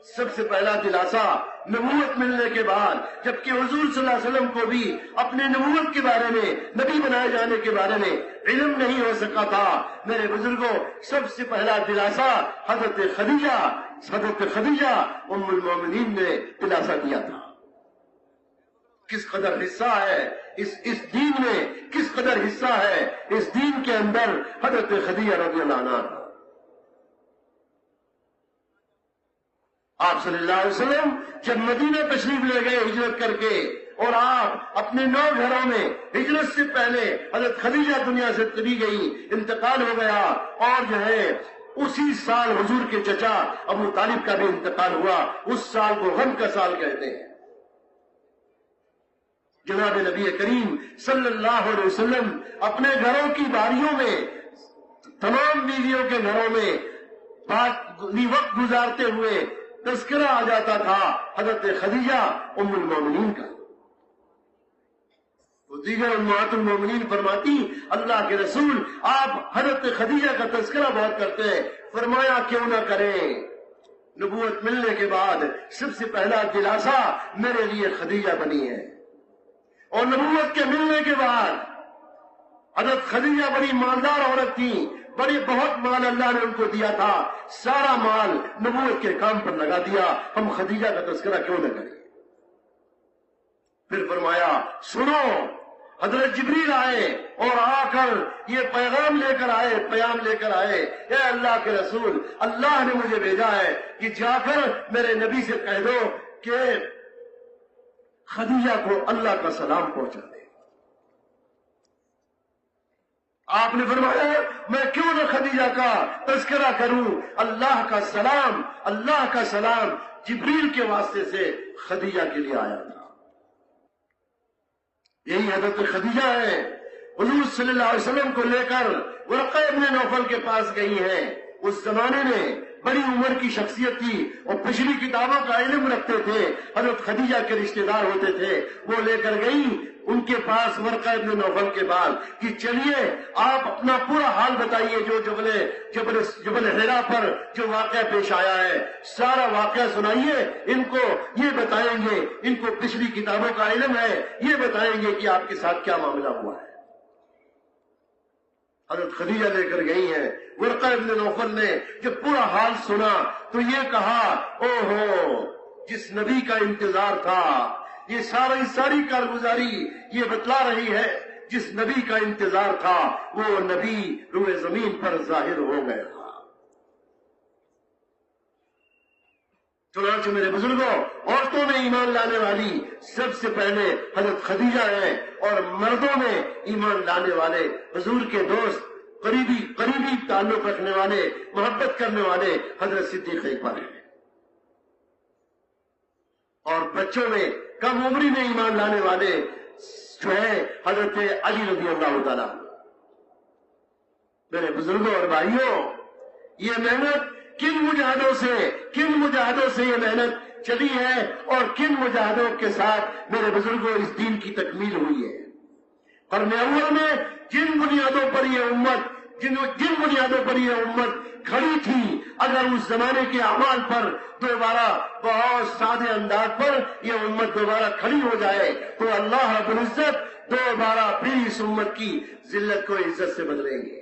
سب سے پہلا دلاسا نبوت ملنے کے بعد، جبکہ حضور صلی اللہ علیہ وسلم کو بھی اپنے نبوت کے بارے میں، نبی بنائے جانے کے بارے میں علم نہیں ہو سکا تھا، میرے بزرگوں سب سے پہلا دلاسا حضرت خدیجہ ام المومنین نے دلاسا دیا تھا۔ کس قدر حصہ ہے اس دین میں، کس قدر حصہ ہے اس دین کے اندر حضرت خدیجہ رضی اللہ عنہا۔ آپ صلی اللہ علیہ وسلم جب مدینہ تشریف لے گئے ہجرت کر کے، اور آپ اپنے 9 گھروں میں، ہجرت سے پہلے حضرت خدیجہ دنیا سے چلی گئی، انتقال ہو گیا، اور جو ہے اسی سال حضور کے چچا ابو طالب کا بھی انتقال ہوا، اس سال کو غم کا سال کہتے ہیں۔ جناب نبی کریم صلی اللہ علیہ وسلم اپنے گھروں کی باریوں میں، تمام بیویوں کے گھروں میں وقت گزارتے ہوئے تذکرہ آ جاتا تھا حضرت خدیجہ ام المومنین کا۔ تو دیگر امہات المومنین فرماتی، اللہ کے رسول آپ حضرت خدیجہ کا تذکرہ بہت کرتے ہیں۔ فرمایا کیوں نہ کریں، نبوت ملنے کے بعد سب سے پہلا دلاسا میرے لیے خدیجہ بنی ہے، اور نبوت کے ملنے کے بعد حضرت خدیجہ بڑی مالدار عورت تھی، بہت مال اللہ نے ان کو دیا تھا، سارا مال نبوت کے کام پر لگا دیا، ہم خدیجہ کا تذکرہ کیوں نہ کریں۔ پھر فرمایا سنو، حضرت جبریل آئے اور آ کر یہ پیام لے کر آئے، اے اللہ کے رسول، اللہ نے مجھے بھیجا ہے کہ جا کر میرے نبی سے کہہ دو کہ خدیجہ کو اللہ کا سلام پہنچا دے۔ آپ نے فرمایا میں کیوں نہ خدیجہ کا تذکرہ کروں، اللہ کا سلام جبریل کے واسطے سے خدیجہ کے لیے آیا تھا۔ یہی حضرت خدیجہ ہے، حضور صلی اللہ علیہ وسلم کو لے کر ورقہ ابن نوفل کے پاس گئی ہیں۔ اس زمانے میں بڑی عمر کی شخصیت تھی اور پچھلی کتابوں کا علم رکھتے تھے، حضرت خدیجہ کے رشتہ دار ہوتے تھے، وہ لے کر گئی ان کے پاس ورقہ ابن نوفل کے بعد کہ چلیے آپ اپنا پورا حال بتائیے، جو جبل حرا پر جو واقعہ پیش آیا ہے سارا واقعہ سنائیے، ان کو یہ بتائیں گے، ان کو پچھلی کتابوں کا علم ہے، یہ بتائیں گے کہ آپ کے ساتھ کیا معاملہ ہوا ہے۔ حضرت خدیجہ لے کر گئی ہیں، ورقہ ابن نوفل نے جب پورا حال سنا تو یہ کہا، او ہو، جس نبی کا انتظار تھا، یہ ساری کارگزاری یہ بتلا رہی ہے، جس نبی کا انتظار تھا وہ نبی روئے زمین پر ظاہر ہو گیا۔ چنانچہ میرے بزرگوں، عورتوں میں ایمان لانے والی سب سے پہلے حضرت خدیجہ ہے، اور مردوں میں ایمان لانے والے حضور کے دوست، قریبی تعلق رکھنے والے، محبت کرنے والے حضرت صدیق اکبر ہیں، اور بچوں میں کم عمری میں ایمان لانے والے جو ہے حضرت علی رضی اللہ تعالیٰ۔ میرے بزرگوں اور بھائیوں، یہ محنت کن مجاہدوں سے یہ محنت چلی ہے، اور کن مجاہدوں کے ساتھ میرے بزرگوں اس دین کی تکمیل ہوئی ہے۔ قرن اول میں جن بنیادوں پر یہ امت کھڑی تھی، اگر اس زمانے کے اعمال پر دوبارہ بہت سادے انداز پر یہ امت دوبارہ کھڑی ہو جائے تو اللہ رب العزت دوبارہ پھر اس امت کی ذلت کو عزت سے بدلیں گے۔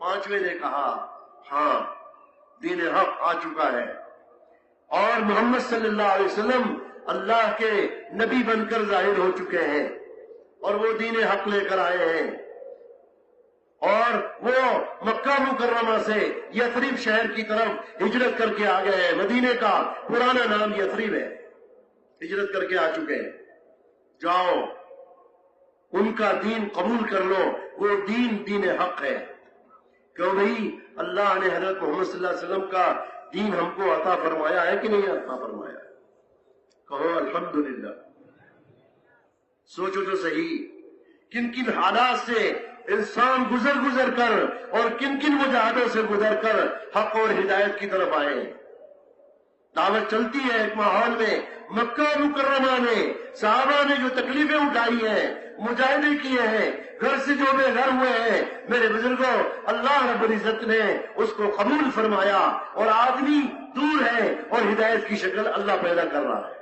پانچویں نے کہا ہاں دین حق آ چکا ہے اور محمد صلی اللہ علیہ وسلم اللہ کے نبی بن کر ظاہر ہو چکے ہیں اور وہ دین حق لے کر آئے ہیں اور وہ مکہ مکرمہ سے یثرب شہر کی طرف ہجرت کر کے آ گئے ہیں. مدینے کا پرانا نام یثرب ہے. ہجرت کر کے آ چکے ہیں. جاؤ ان کا دین قبول کر لو, وہ دین حق ہے. کیوں بھائی اللہ نے حضرت محمد صلی اللہ علیہ وسلم کا دین ہم کو عطا فرمایا ہے کہ نہیں عطا فرمایا؟ کہو الحمدللہ. سوچو تو صحیح کن کن حالات سے انسان گزر کر اور کن کن مجاہدوں سے گزر کر حق اور ہدایت کی طرف آئے. دعوت چلتی ہے ایک ماحول میں. مکہ مکرمہ میں صحابہ نے جو تکلیفیں اٹھائی ہیں, مجاہدے کیے ہیں, گھر سے جو بے گھر ہوئے ہیں, میرے بزرگوں اللہ رب العزت نے اس کو قبول فرمایا اور آدمی دور ہے اور ہدایت کی شکل اللہ پیدا کر رہا ہے.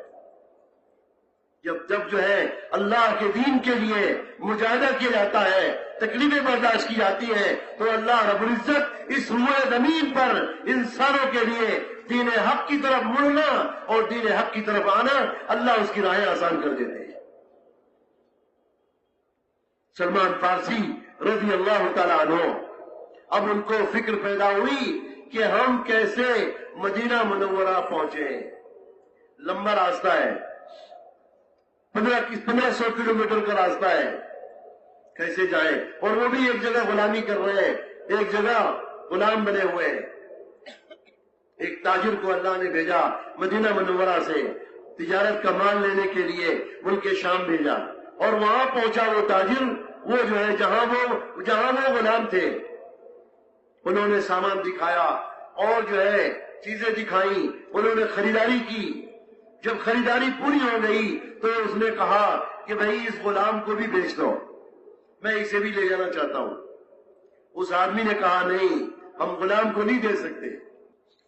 جب جو ہے اللہ کے دین کے لیے مجاہدہ کیا جاتا ہے, تکلیفیں برداشت کی جاتی ہیں, تو اللہ رب العزت اس روئے زمین پر انسانوں کے لیے دین حق کی طرف مڑنا اور دین حق کی طرف آنا اللہ اس کی راہیں آسان کر دیتے ہیں. سلمان فارسی رضی اللہ تعالیٰ عنہ, اب ان کو فکر پیدا ہوئی کہ ہم کیسے مدینہ منورہ پہنچے. لمبا راستہ ہے, 1500 کلومیٹر کا راستہ ہے, کیسے جائیں؟ اور وہ بھی ایک جگہ غلامی کر رہے ہیں, ایک جگہ غلام بنے ہوئے ہیں. ایک تاجر کو اللہ نے بھیجا مدینہ منورہ سے تجارت کا مال لینے کے لیے ملک شام بھیجا, اور وہاں پہنچا وہ تاجر, وہ جو ہے جہاں وہ غلام تھے, انہوں نے سامان دکھایا اور جو ہے چیزیں دکھائیں, انہوں نے خریداری کی. جب خریداری پوری ہو گئی تو اس نے کہا کہ بھائی اس غلام کو بھی بیچ دو, میں اسے بھی لے جانا چاہتا ہوں. اس آدمی نے کہا نہیں, ہم غلام کو نہیں دے سکتے.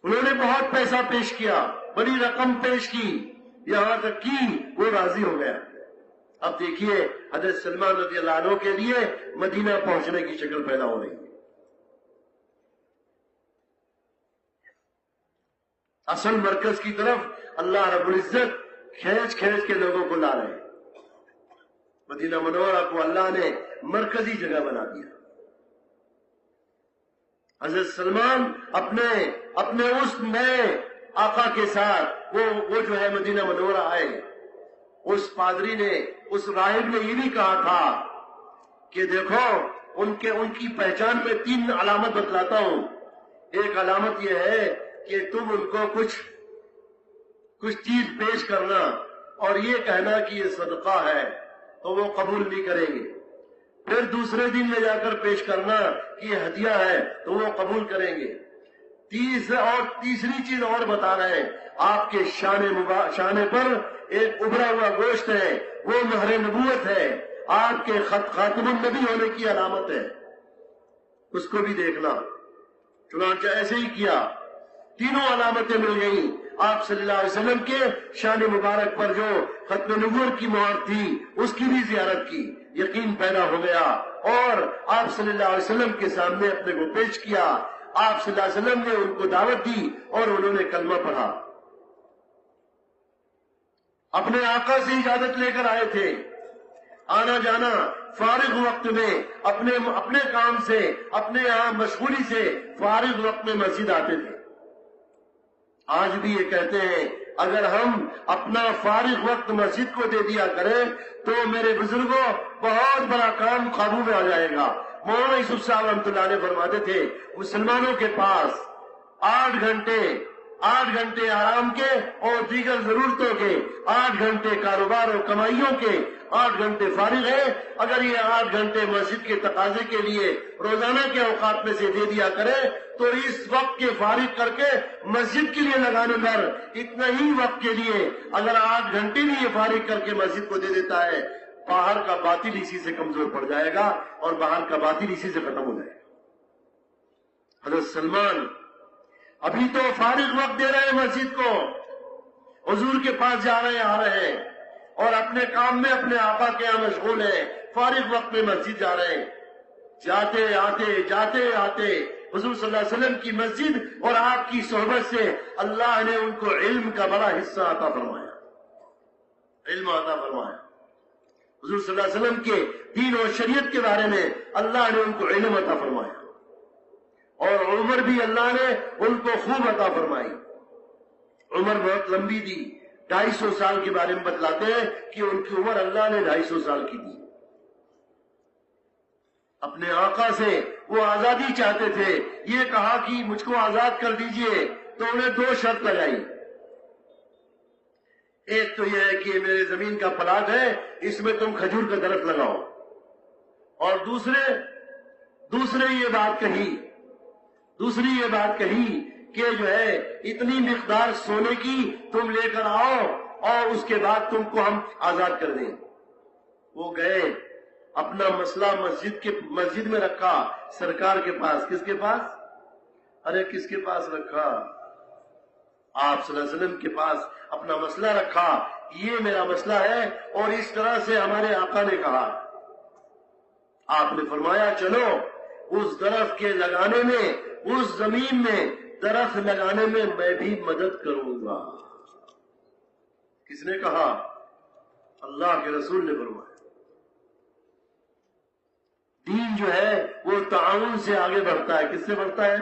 انہوں نے بہت پیسہ پیش کیا, بڑی رقم پیش کی, یہاں تک کی وہ راضی ہو گیا. اب دیکھیے حضرت سلمان رضی اللہ عنہ کے لیے مدینہ پہنچنے کی شکل پیدا ہو رہی ہے. اصل مرکز کی طرف اللہ رب العزت کھینچ کے لوگوں کو لا رہے ہیں. مدینہ منورہ کو اللہ نے مرکزی جگہ بنا دیا. حضرت سلمان اپنے اس نئے آقا کے ساتھ وہ جو ہے مدینہ منورہ آئے. اس پادری نے, اس راہب نے یہ بھی کہا تھا کہ دیکھو ان کی پہچان میں 3 علامت بتلاتا ہوں. ایک علامت یہ ہے کہ تم ان کو کچھ چیز پیش کرنا اور یہ کہنا کہ یہ صدقہ ہے تو وہ قبول نہیں کریں گے. پھر دوسرے دن میں جا کر پیش کرنا کہ یہ ہدیہ ہے تو وہ قبول کریں گے. تیسری چیز اور بتا رہے ہیں, آپ کے شانے پر ایک ابھرا ہوا گوشت ہے, وہ مہر نبوت ہے, آپ کے خاتم النبی ہونے کی علامت ہے, اس کو بھی دیکھنا. چنانچہ ایسے ہی کیا, تینوں علامتیں مل گئیں. آپ صلی اللہ علیہ وسلم کے شان مبارک پر جو ختم نبوت کی مہر تھی اس کی بھی زیارت کی. یقین پیدا ہو گیا اور آپ صلی اللہ علیہ وسلم کے سامنے اپنے کو پیش کیا. آپ صلی اللہ علیہ وسلم نے ان کو دعوت دی اور انہوں نے کلمہ پڑھا. اپنے آقا سے اجازت لے کر آئے تھے. آنا جانا فارغ وقت میں اپنے کام سے, اپنے یہاں مشغولی سے فارغ وقت میں مسجد آتے تھے. آج بھی یہ کہتے ہیں اگر ہم اپنا فارغ وقت مسجد کو دے دیا کریں تو میرے بزرگوں بہت بڑا کام قابو میں آ جائے گا. مولانا یوسف صاحب رحمۃ اللہ علیہ فرماتے تھے مسلمانوں کے پاس 8 گھنٹے آرام کے اور دیگر ضرورتوں کے, 8 گھنٹے کاروبار اور کمائیوں کے, 8 گھنٹے فارغ ہیں. اگر یہ 8 گھنٹے مسجد کے تقاضے کے لیے روزانہ کے اوقات میں سے دے دیا کرے تو اس وقت کے فارغ کر کے مسجد کے لیے لگانے پر اتنا ہی وقت کے لیے اگر 8 گھنٹے بھی یہ فارغ کر کے مسجد کو دے دیتا ہے, باہر کا باطل اسی سے کمزور پڑ جائے گا اور باہر کا باطل اسی سے ختم ہو جائے گا. حضرت سلمان ابھی تو فارغ وقت دے رہے ہیں مسجد کو, حضور کے پاس جا رہے ہیں, آ رہے ہیں اور اپنے کام میں اپنے آقا کے یہاں مشغول ہیں, فارغ وقت میں مسجد جا رہے ہیں. جاتے آتے حضور صلی اللہ علیہ وسلم کی مسجد اور آپ کی صحبت سے اللہ نے ان کو علم کا بڑا حصہ عطا فرمایا، علم عطا فرمایا۔ حضور صلی اللہ علیہ وسلم کے دین اور شریعت کے بارے میں اللہ نے ان کو علم عطا فرمایا، اور عمر بھی اللہ نے ان کو خوب عطا فرمائی۔ عمر بہت لمبی دی، 250 سال کے بارے میں بتلاتے ہیں کہ ان کی عمر اللہ نے 250 سال کی دی۔ اپنے آقا سے وہ آزادی چاہتے تھے، یہ کہا کہ مجھ کو آزاد کر دیجئے، تو انہیں 2 شرط لگائی۔ ایک تو یہ ہے کہ میرے زمین کا پلاٹ ہے، اس میں تم کھجور کا درخت لگاؤ، اور دوسری یہ بات کہی کہ جو ہے اتنی مقدار سونے کی تم لے کر آؤ اور اس کے بعد تم کو ہم آزاد کر دیں۔ وہ گئے، اپنا مسئلہ مسجد میں رکھا، سرکار کے پاس۔ کس کے پاس؟ ارے کس کے پاس رکھا؟ آپ صلی اللہ علیہ وسلم کے پاس اپنا مسئلہ رکھا، یہ میرا مسئلہ ہے اور اس طرح سے ہمارے آقا نے کہا۔ آپ نے فرمایا چلو اس درخت کے لگانے میں، اس زمین میں درخت لگانے میں میں بھی مدد کروں گا۔ کس نے کہا؟ اللہ کے رسول نے فرمایا۔ دین جو ہے وہ تعاون سے آگے بڑھتا ہے۔ کس سے بڑھتا ہے؟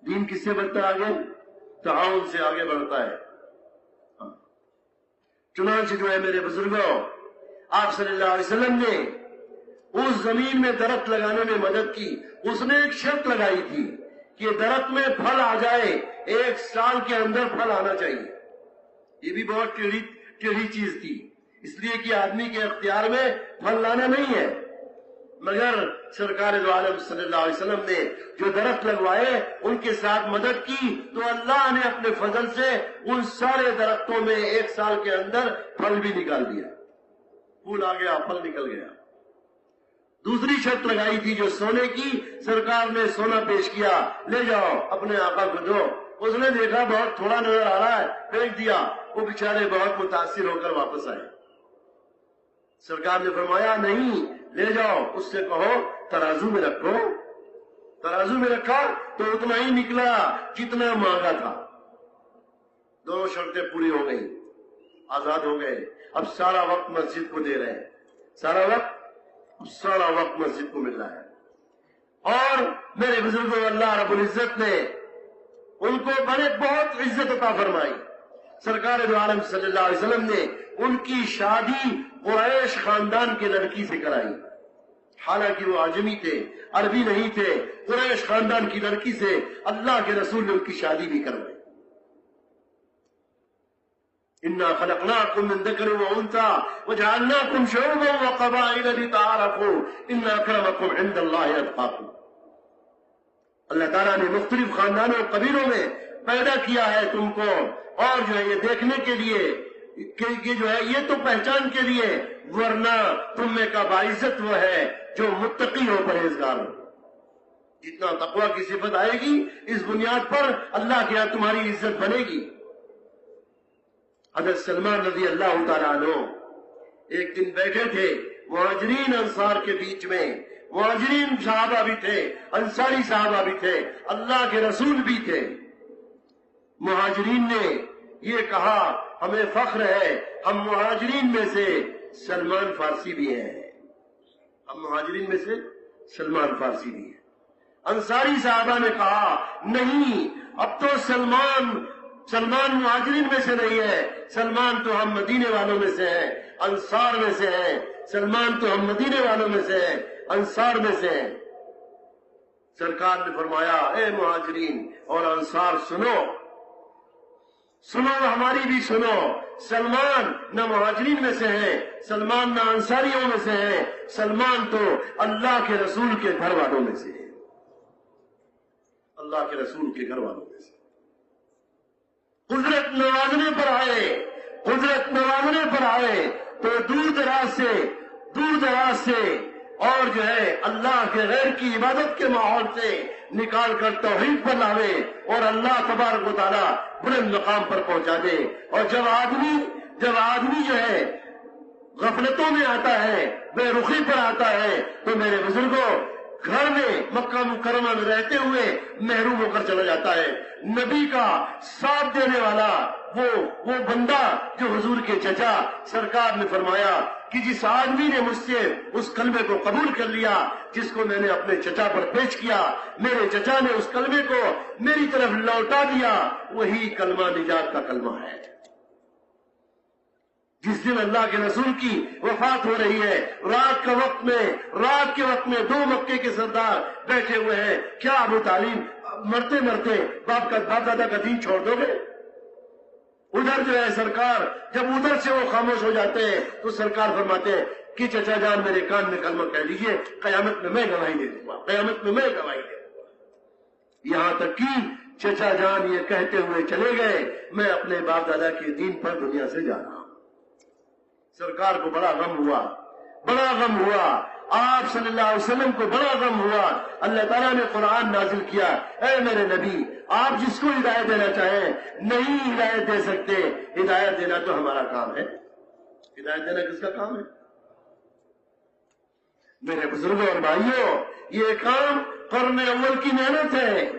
دین کس سے بڑھتا ہے آگے؟ تعاون سے آگے بڑھتا ہے۔ چنانچہ جو ہے میرے بزرگوں، آپ صلی اللہ علیہ وسلم نے اس زمین میں درخت لگانے میں مدد کی۔ اس نے ایک شرط لگائی تھی کہ درخت میں پھل آ جائے، 1 سال کے اندر پھل آنا چاہیے۔ یہ بھی بہت ٹیڑھی چیز تھی، اس لیے کہ آدمی کے اختیار میں پھل لانا نہیں ہے، مگر سرکار دو عالم صلی اللہ علیہ وسلم نے جو درخت لگوائے ان کے ساتھ مدد کی، تو اللہ نے اپنے فضل سے ان سارے درختوں میں 1 سال کے اندر پھل بھی نکال دیا، پھول آ گیا، پھل نکل گیا۔ دوسری شرط لگائی تھی جو سونے کی، سرکار نے سونا پیش کیا، لے جاؤ اپنے آقا کو دو۔ اس نے دیکھا بہت تھوڑا نظر آ رہا ہے، پھینک دیا۔ وہ بیچارے بہت متاثر ہو کر واپس آئے۔ سرکار نے فرمایا نہیں، لے جاؤ، اس سے کہو ترازو میں رکھو۔ ترازو میں رکھا تو اتنا ہی نکلا جتنا مانگا تھا۔ دونوں شرطیں پوری ہو گئی، آزاد ہو گئے۔ اب سارا وقت مسجد کو دے رہے ہیں، سارا وقت مسجد کو مل رہا ہے۔ اور میرے بزرگوں، اللہ رب العزت نے ان کو بہت عزت عطا فرمائی۔ سرکار دو عالم صلی اللہ علیہ وسلم نے ان کی شادی قریش خاندان کے لڑکی سے کرائی، حالانکہ وہ عجمی تھے، عربی نہیں تھے۔ قریش خاندان کی لڑکی سے اللہ کے رسول نے ان کی شادی بھی کروائی۔ انا خلقناکم من ذکر و انثی وجعلناکم شعوبا وقبائل لتعارفوا ان اکرمکم عند اللہ اتقاکم۔ اللہ تعالیٰ نے مختلف خاندانوں اور قبیلوں میں پیدا کیا ہے تم کو، اور جو ہے یہ دیکھنے کے لیے کہ جو ہے یہ تو پہچان کے لیے، ورنہ تم میں کا باعزت وہ ہے جو متقی ہو، پرہیزگار ہو۔ جتنا تقوی کی صفت آئے گی اس بنیاد پر اللہ کے یہاں تمہاری عزت بنے گی۔ حضرت سلمان رضی اللہ تعالیٰ عنہ ایک دن بیٹھے تھے مہاجرین انصار کے بیچ میں۔ مہاجرین صحابہ بھی تھے، انصاری صحابہ بھی تھے، اللہ کے رسول بھی تھے۔ مہاجرین نے یہ کہا ہمیں فخر ہے، ہم مہاجرین میں سے سلمان فارسی بھی ہیں، ہم مہاجرین میں سے سلمان فارسی بھی ہیں۔ انصاری صحابہ نے کہا نہیں، اب تو سلمان مہاجرین میں سے نہیں ہے، سلمان تو ہم مدینے والوں میں سے ہیں، انصار میں سے ہیں۔ سلمان تو ہم مدینے والوں میں سے ہیں، انصار میں سے ہیں۔ سرکار نے فرمایا اے مہاجرین اور انصار سنو، ہماری بھی سنو۔ سلمان نہ مہاجرین میں سے ہیں، سلمان نہ انصاریوں میں سے ہیں، سلمان تو اللہ کے رسول کے گھر والوں میں سے ہے، اللہ کے رسول کے گھر والوں میں سے۔ قدرت نوازنے پر آئے تو دور دراز سے اور جو ہے اللہ کے غیر کی عبادت کے ماحول سے نکال کر توحید پر لاوے اور اللہ تبارک و تعالیٰ بلند مقام پر پہنچا دے۔ اور جب آدمی جو ہے غفلتوں میں آتا ہے، بے رخی پر آتا ہے، تو میرے بزرگوں گھر میں مکہ مکرمہ میں رہتے ہوئے محروم ہو کر چلا جاتا ہے. نبی کا ساتھ دینے والا وہ بندہ جو حضور کے چچا سرکار نے فرمایا کہ جس آدمی نے مجھ سے اس کلمے کو قبول کر لیا جس کو میں نے اپنے چچا پر پیش کیا، میرے چچا نے اس کلمے کو میری طرف لوٹا دیا، وہی کلمہ نجات کا کلمہ ہے. جس دن اللہ کے رسول کی وفات ہو رہی ہے، رات کے وقت میں 2 مکے کے سردار بیٹھے ہوئے ہیں. کیا ابو طالب مرتے مرتے باپ دادا کا دین چھوڑ دو گے؟ ادھر جو ہے سرکار جب ادھر سے وہ خاموش ہو جاتے ہیں تو سرکار فرماتے ہیں کہ چچا جان میرے کان میں کلمہ کہہ لیجئے، قیامت میں میں گواہی دے دوں گا، قیامت میں میں گواہی دے دوں گا. یہاں تک کہ چچا جان یہ کہتے ہوئے چلے گئے میں اپنے باپ دادا کے دین پر دنیا سے جا رہا ہوں. سرکار کو بڑا غم ہوا، آپ صلی اللہ علیہ وسلم کو بڑا غم ہوا. اللہ تعالیٰ نے قرآن نازل کیا، اے میرے نبی آپ جس کو ہدایت دینا چاہیں نہیں ہدایت دے سکتے، ہدایت دینا تو ہمارا کام ہے. ہدایت دینا کس کا کام ہے؟ میرے بزرگوں اور بھائیوں، یہ کام قرن اول کی محنت ہے،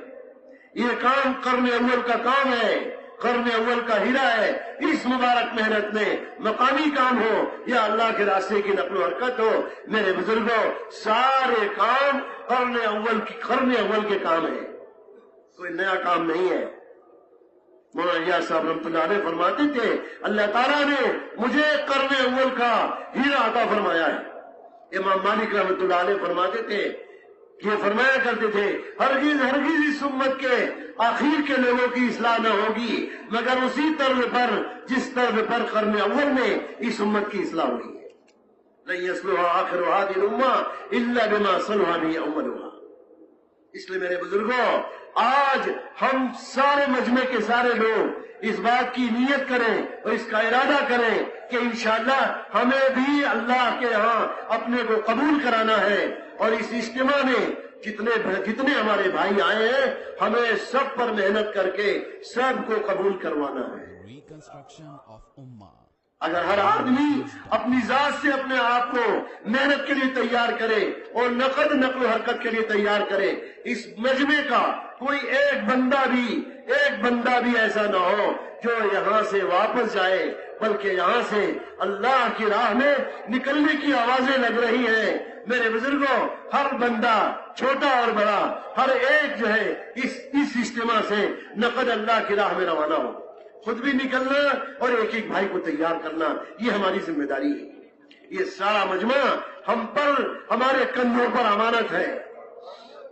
یہ کام قرن اول کا کام ہے، قرن اول کا ہیرا ہے. اس مبارک محنت میں مقامی کام ہو یا اللہ کے راستے کی نقل و حرکت ہو، میرے بزرگوں سارے کام قرن اول کے کام ہیں، کوئی نیا کام نہیں ہے. مولانا الیاس صاحب رحمۃ اللہ علیہ فرماتے تھے اللہ تعالیٰ نے مجھے قرن اول کا ہیرا عطا فرمایا ہے. امام مالک رحمۃ اللہ علیہ فرماتے تھے، یہ فرمایا کرتے تھے ہرگز اس امت کے آخر کے لوگوں کی اصلاح نہ ہوگی مگر اسی طرز پر جس طرز پر قرن اول میں اس امت کی اصلاح ہوئی ہے. لن يصلح آخر هذه الامة الا بما صلح به اولها. اس لیے میرے بزرگوں آج ہم سارے مجمع کے سارے لوگ اس بات کی نیت کریں اور اس کا ارادہ کریں کہ انشاءاللہ ہمیں بھی اللہ کے ہاں اپنے کو قبول کرانا ہے، اور اس اجتماع میں جتنے ہمارے بھائی آئے ہیں ہمیں سب پر محنت کر کے سب کو قبول کروانا ہے. اگر ہر آدمی اپنی ذات سے اپنے آپ کو محنت کے لیے تیار کرے اور نقل و حرکت کے لیے تیار کرے، اس مجمع کا کوئی ایک بندہ بھی ایسا نہ ہو جو یہاں سے واپس جائے، بلکہ یہاں سے اللہ کی راہ میں نکلنے کی آوازیں لگ رہی ہیں. میرے بزرگوں ہر بندہ چھوٹا اور بڑا ہر ایک جو ہے اس اجتماع سے نقد اللہ کی راہ میں روانہ ہو، خود بھی نکلنا اور ایک بھائی کو تیار کرنا، یہ ہماری ذمہ داری ہے. یہ سارا مجمع ہم پر ہمارے کندھوں پر امانت ہے.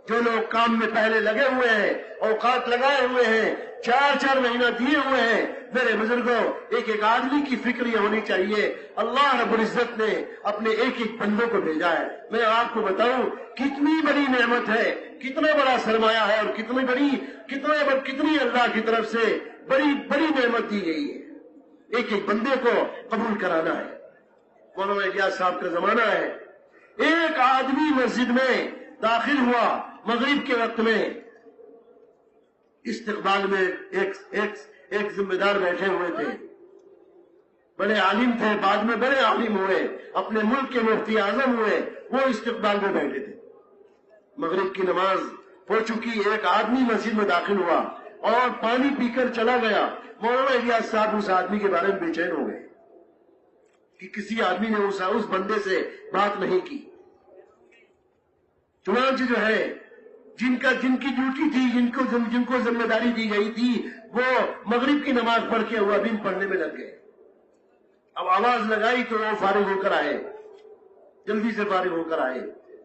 جو لوگ کام میں پہلے لگے ہوئے ہیں، اوقات لگائے ہوئے ہیں، 4 مہینہ دیے ہوئے ہیں، میرے بزرگوں ایک آدمی کی فکر یہ ہونی چاہیے اللہ رب العزت نے اپنے ایک بندوں کو بھیجا ہے. میں آپ کو بتاؤں کتنی بڑی نعمت ہے، کتنا بڑا سرمایہ ہے، اور کتنی اللہ کی طرف سے بڑی نعمت دی گئی ہے. ایک بندے کو قبول کرانا ہے. مولانا الیاس صاحب کا زمانہ ہے، ایک آدمی مسجد میں داخل ہوا مغرب کے وقت میں، استقبال میں ایک ذمہ دار بیٹھے ہوئے تھے، بڑے عالم تھے، بعد میں بڑے عالم ہوئے، اپنے ملک کے مفتی اعظم ہوئے، وہ استقبال میں بیٹھے تھے. مغرب کی نماز ہو چکی، ایک آدمی مسجد میں داخل ہوا اور پانی پی کر چلا گیا. مولانا الیاس صاحب اس آدمی کے بارے میں بے چین ہو گئے کہ کسی آدمی نے اس بندے سے بات نہیں کی. چنانچہ جو ہے جن کی ڈیوٹی تھی، جن کو ذمہ داری دی گئی تھی، وہ مغرب کی نماز پڑھ کے اوابین پڑھنے میں لگ گئے. اب آواز لگائی تو وہ فارغ ہو کر آئے، جلدی سے فارغ ہو کر آئے.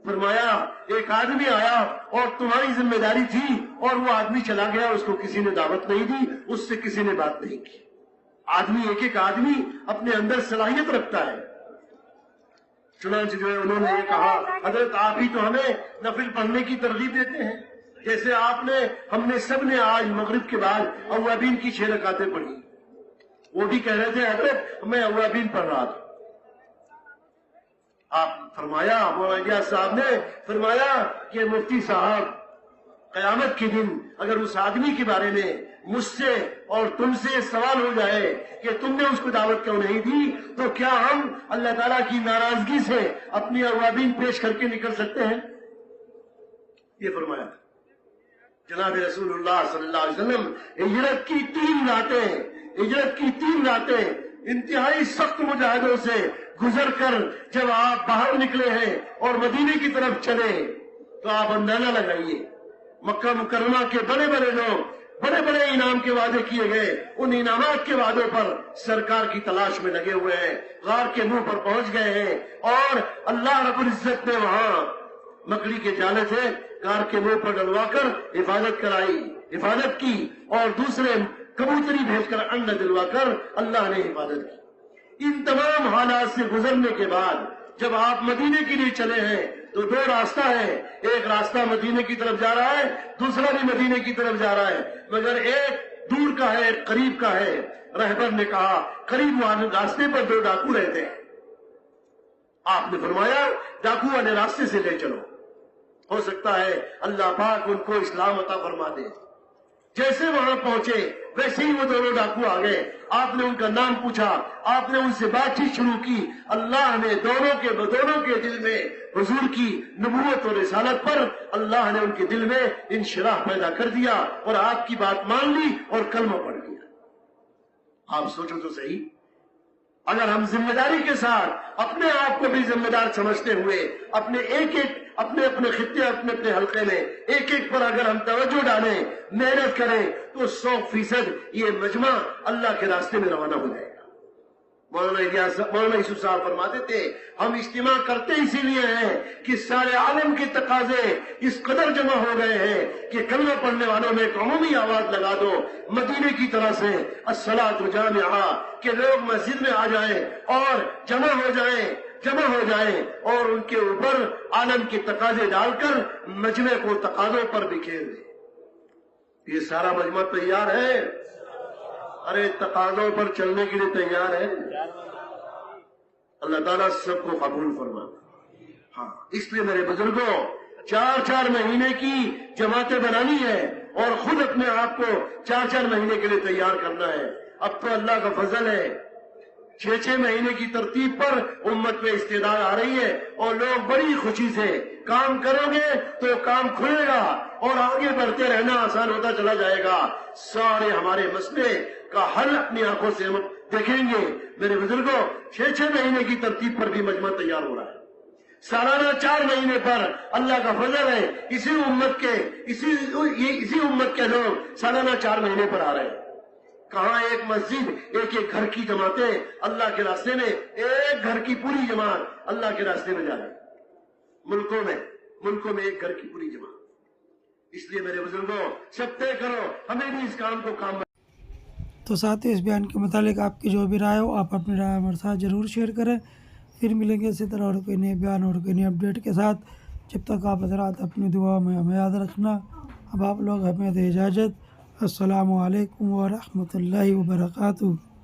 فرمایا ایک آدمی آیا اور تمہاری ذمہ داری تھی اور وہ آدمی چلا گیا، اس کو کسی نے دعوت نہیں دی، اس سے کسی نے بات نہیں کی. ایک آدمی اپنے اندر صلاحیت رکھتا ہے. چنانچہ جو ہے انہوں نے یہ کہا حضرت آپ ہی تو ہمیں نفل پڑھنے کی ترغیب دیتے ہیں، جیسے ہم نے سب نے آج مغرب کے بعد اوابین کی 6 رکعتیں پڑھی. وہ بھی کہہ رہے تھے حضرت میں اوابین پڑھ رہا تھا. آپ فرمایا، مولانا الیاس صاحب نے فرمایا کہ مفتی صاحب قیامت کے دن اگر اس آدمی کے بارے میں مجھ سے اور تم سے سوال ہو جائے کہ تم نے اس کو دعوت کیوں نہیں دی، تو کیا ہم اللہ تعالیٰ کی ناراضگی سے اپنی اوابین پیش کر کے نکل سکتے ہیں؟ یہ فرمایا تھا جناب رسول اللہ صلی اللہ علیہ وسلم۔ ہجرت کی 3 راتیں انتہائی سخت مجاہدوں سے گزر کر جب آپ باہر نکلے ہیں اور مدینے کی طرف چلے تو آپ اندازہ لگائیے مکہ مکرمہ کے بڑے بڑے لوگ بڑے بڑے انعام کے وعدے کیے گئے، ان انعامات کے وعدوں پر سرکار کی تلاش میں لگے ہوئے ہیں، غار کے منہ پر پہنچ گئے ہیں، اور اللہ رب العزت نے وہاں مکڑی کے جالے سے غار کے منہ پر ڈلوا کر حفاظت کی، اور دوسرے کبوتری بھیج کر انڈا دلوا کر اللہ نے حفاظت کی۔ ان تمام حالات سے گزرنے کے بعد جب آپ مدینے کے لیے چلے ہیں تو 2 راستہ ہے، ایک راستہ مدینے کی طرف جا رہا ہے، دوسرا بھی مدینے کی طرف جا رہا ہے، مگر ایک دور کا ہے ایک قریب کا ہے۔ رہبر نے کہا قریب والے راستے پر 2 ڈاکو رہتے ہیں، آپ نے فرمایا ڈاکو والے راستے سے لے چلو، ہو سکتا ہے اللہ پاک ان کو اسلام عطا فرما دے۔ جیسے وہاں پہنچے ویسے ہی وہ دونوں ڈاکو آ گئے، آپ نے ان کا نام پوچھا، آپ نے ان سے بات چیت شروع کی، اللہ نے دونوں کے دل میں حضور کی نبوت اور رسالت پر اللہ نے ان کے دل میں انشراح پیدا کر دیا اور آپ کی بات مان لی اور کلمہ پڑھ لیا۔ آپ سوچو تو صحیح، اگر ہم ذمہ داری کے ساتھ اپنے آپ کو بھی ذمہ دار سمجھتے ہوئے اپنے اپنے خطے اپنے حلقے میں ایک پر اگر ہم توجہ ڈالیں، محنت کریں تو 100% یہ مجمع اللہ کے راستے میں روانہ ہو جائے گا۔ مولانا یوسف صاحب فرماتے تھے ہم اجتماع کرتے اسی لیے ہیں کہ سارے عالم کے تقاضے اس قدر جمع ہو گئے ہیں کہ کلمہ پڑھنے والوں میں ایک عمومی آواز لگا دو مدینے کی طرح سے الصلاۃ جامعہ، کہ لوگ مسجد میں آ جائیں اور جمع ہو جائیں اور ان کے اوپر عالم کے تقاضے ڈال کر مجمع کو تقاضوں پر بکھیر دیں۔ یہ سارا مجمع تیار ہے؟ ارے تقاضوں پر چلنے کے لیے تیار ہے؟ اللہ تعالیٰ سب کو قبول فرما۔ ہاں، اس لیے میرے بزرگوں 4 مہینے کی جماعتیں بنانی ہے اور خود اپنے آپ کو 4 مہینے کے لیے تیار کرنا ہے۔ اب تو اللہ کا فضل ہے 6 مہینے کی ترتیب پر امت میں استعداد آ رہی ہے اور لوگ بڑی خوشی سے کام کرو گے تو کام کھلے گا اور آگے بڑھتے رہنا آسان ہوتا چلا جائے گا۔ سارے ہمارے مسئلے کا حل اپنی آنکھوں سے ہم دیکھیں گے۔ میرے بزرگوں 6 مہینے کی ترتیب پر بھی مجمع تیار ہو رہا ہے، سالانہ 4 مہینے پر اللہ کا فضل ہے اسی امت کے لوگ سالانہ 4 مہینے پر آ رہے ہیں۔ کہاں ایک مسجد ایک گھر کی جماعتیں اللہ کے راستے میں، ایک گھر کی پوری جماعت اللہ کے راستے میں جا رہی ہے۔ ملکوں میں ایک گھر کی پوری جماعت۔ اس لیے میرے بزرگوں سب طے کرو ہمیں بھی اس کام کو کام۔ تو ساتھ ہی اس بیان کے متعلق آپ کی جو بھی رائے ہو آپ اپنی رائے ہمارے ساتھ ضرور شیئر کریں۔ پھر ملیں گے اسی طرح اور کوئی نئے بیان اور کوئی نئی اپڈیٹ کے ساتھ۔ جب تک آپ حضرات اپنی دعا میں ہمیں یاد رکھنا۔ اب آپ لوگ ہمیں دے اجازت۔ السلام علیکم ورحمۃ اللہ وبرکاتہ۔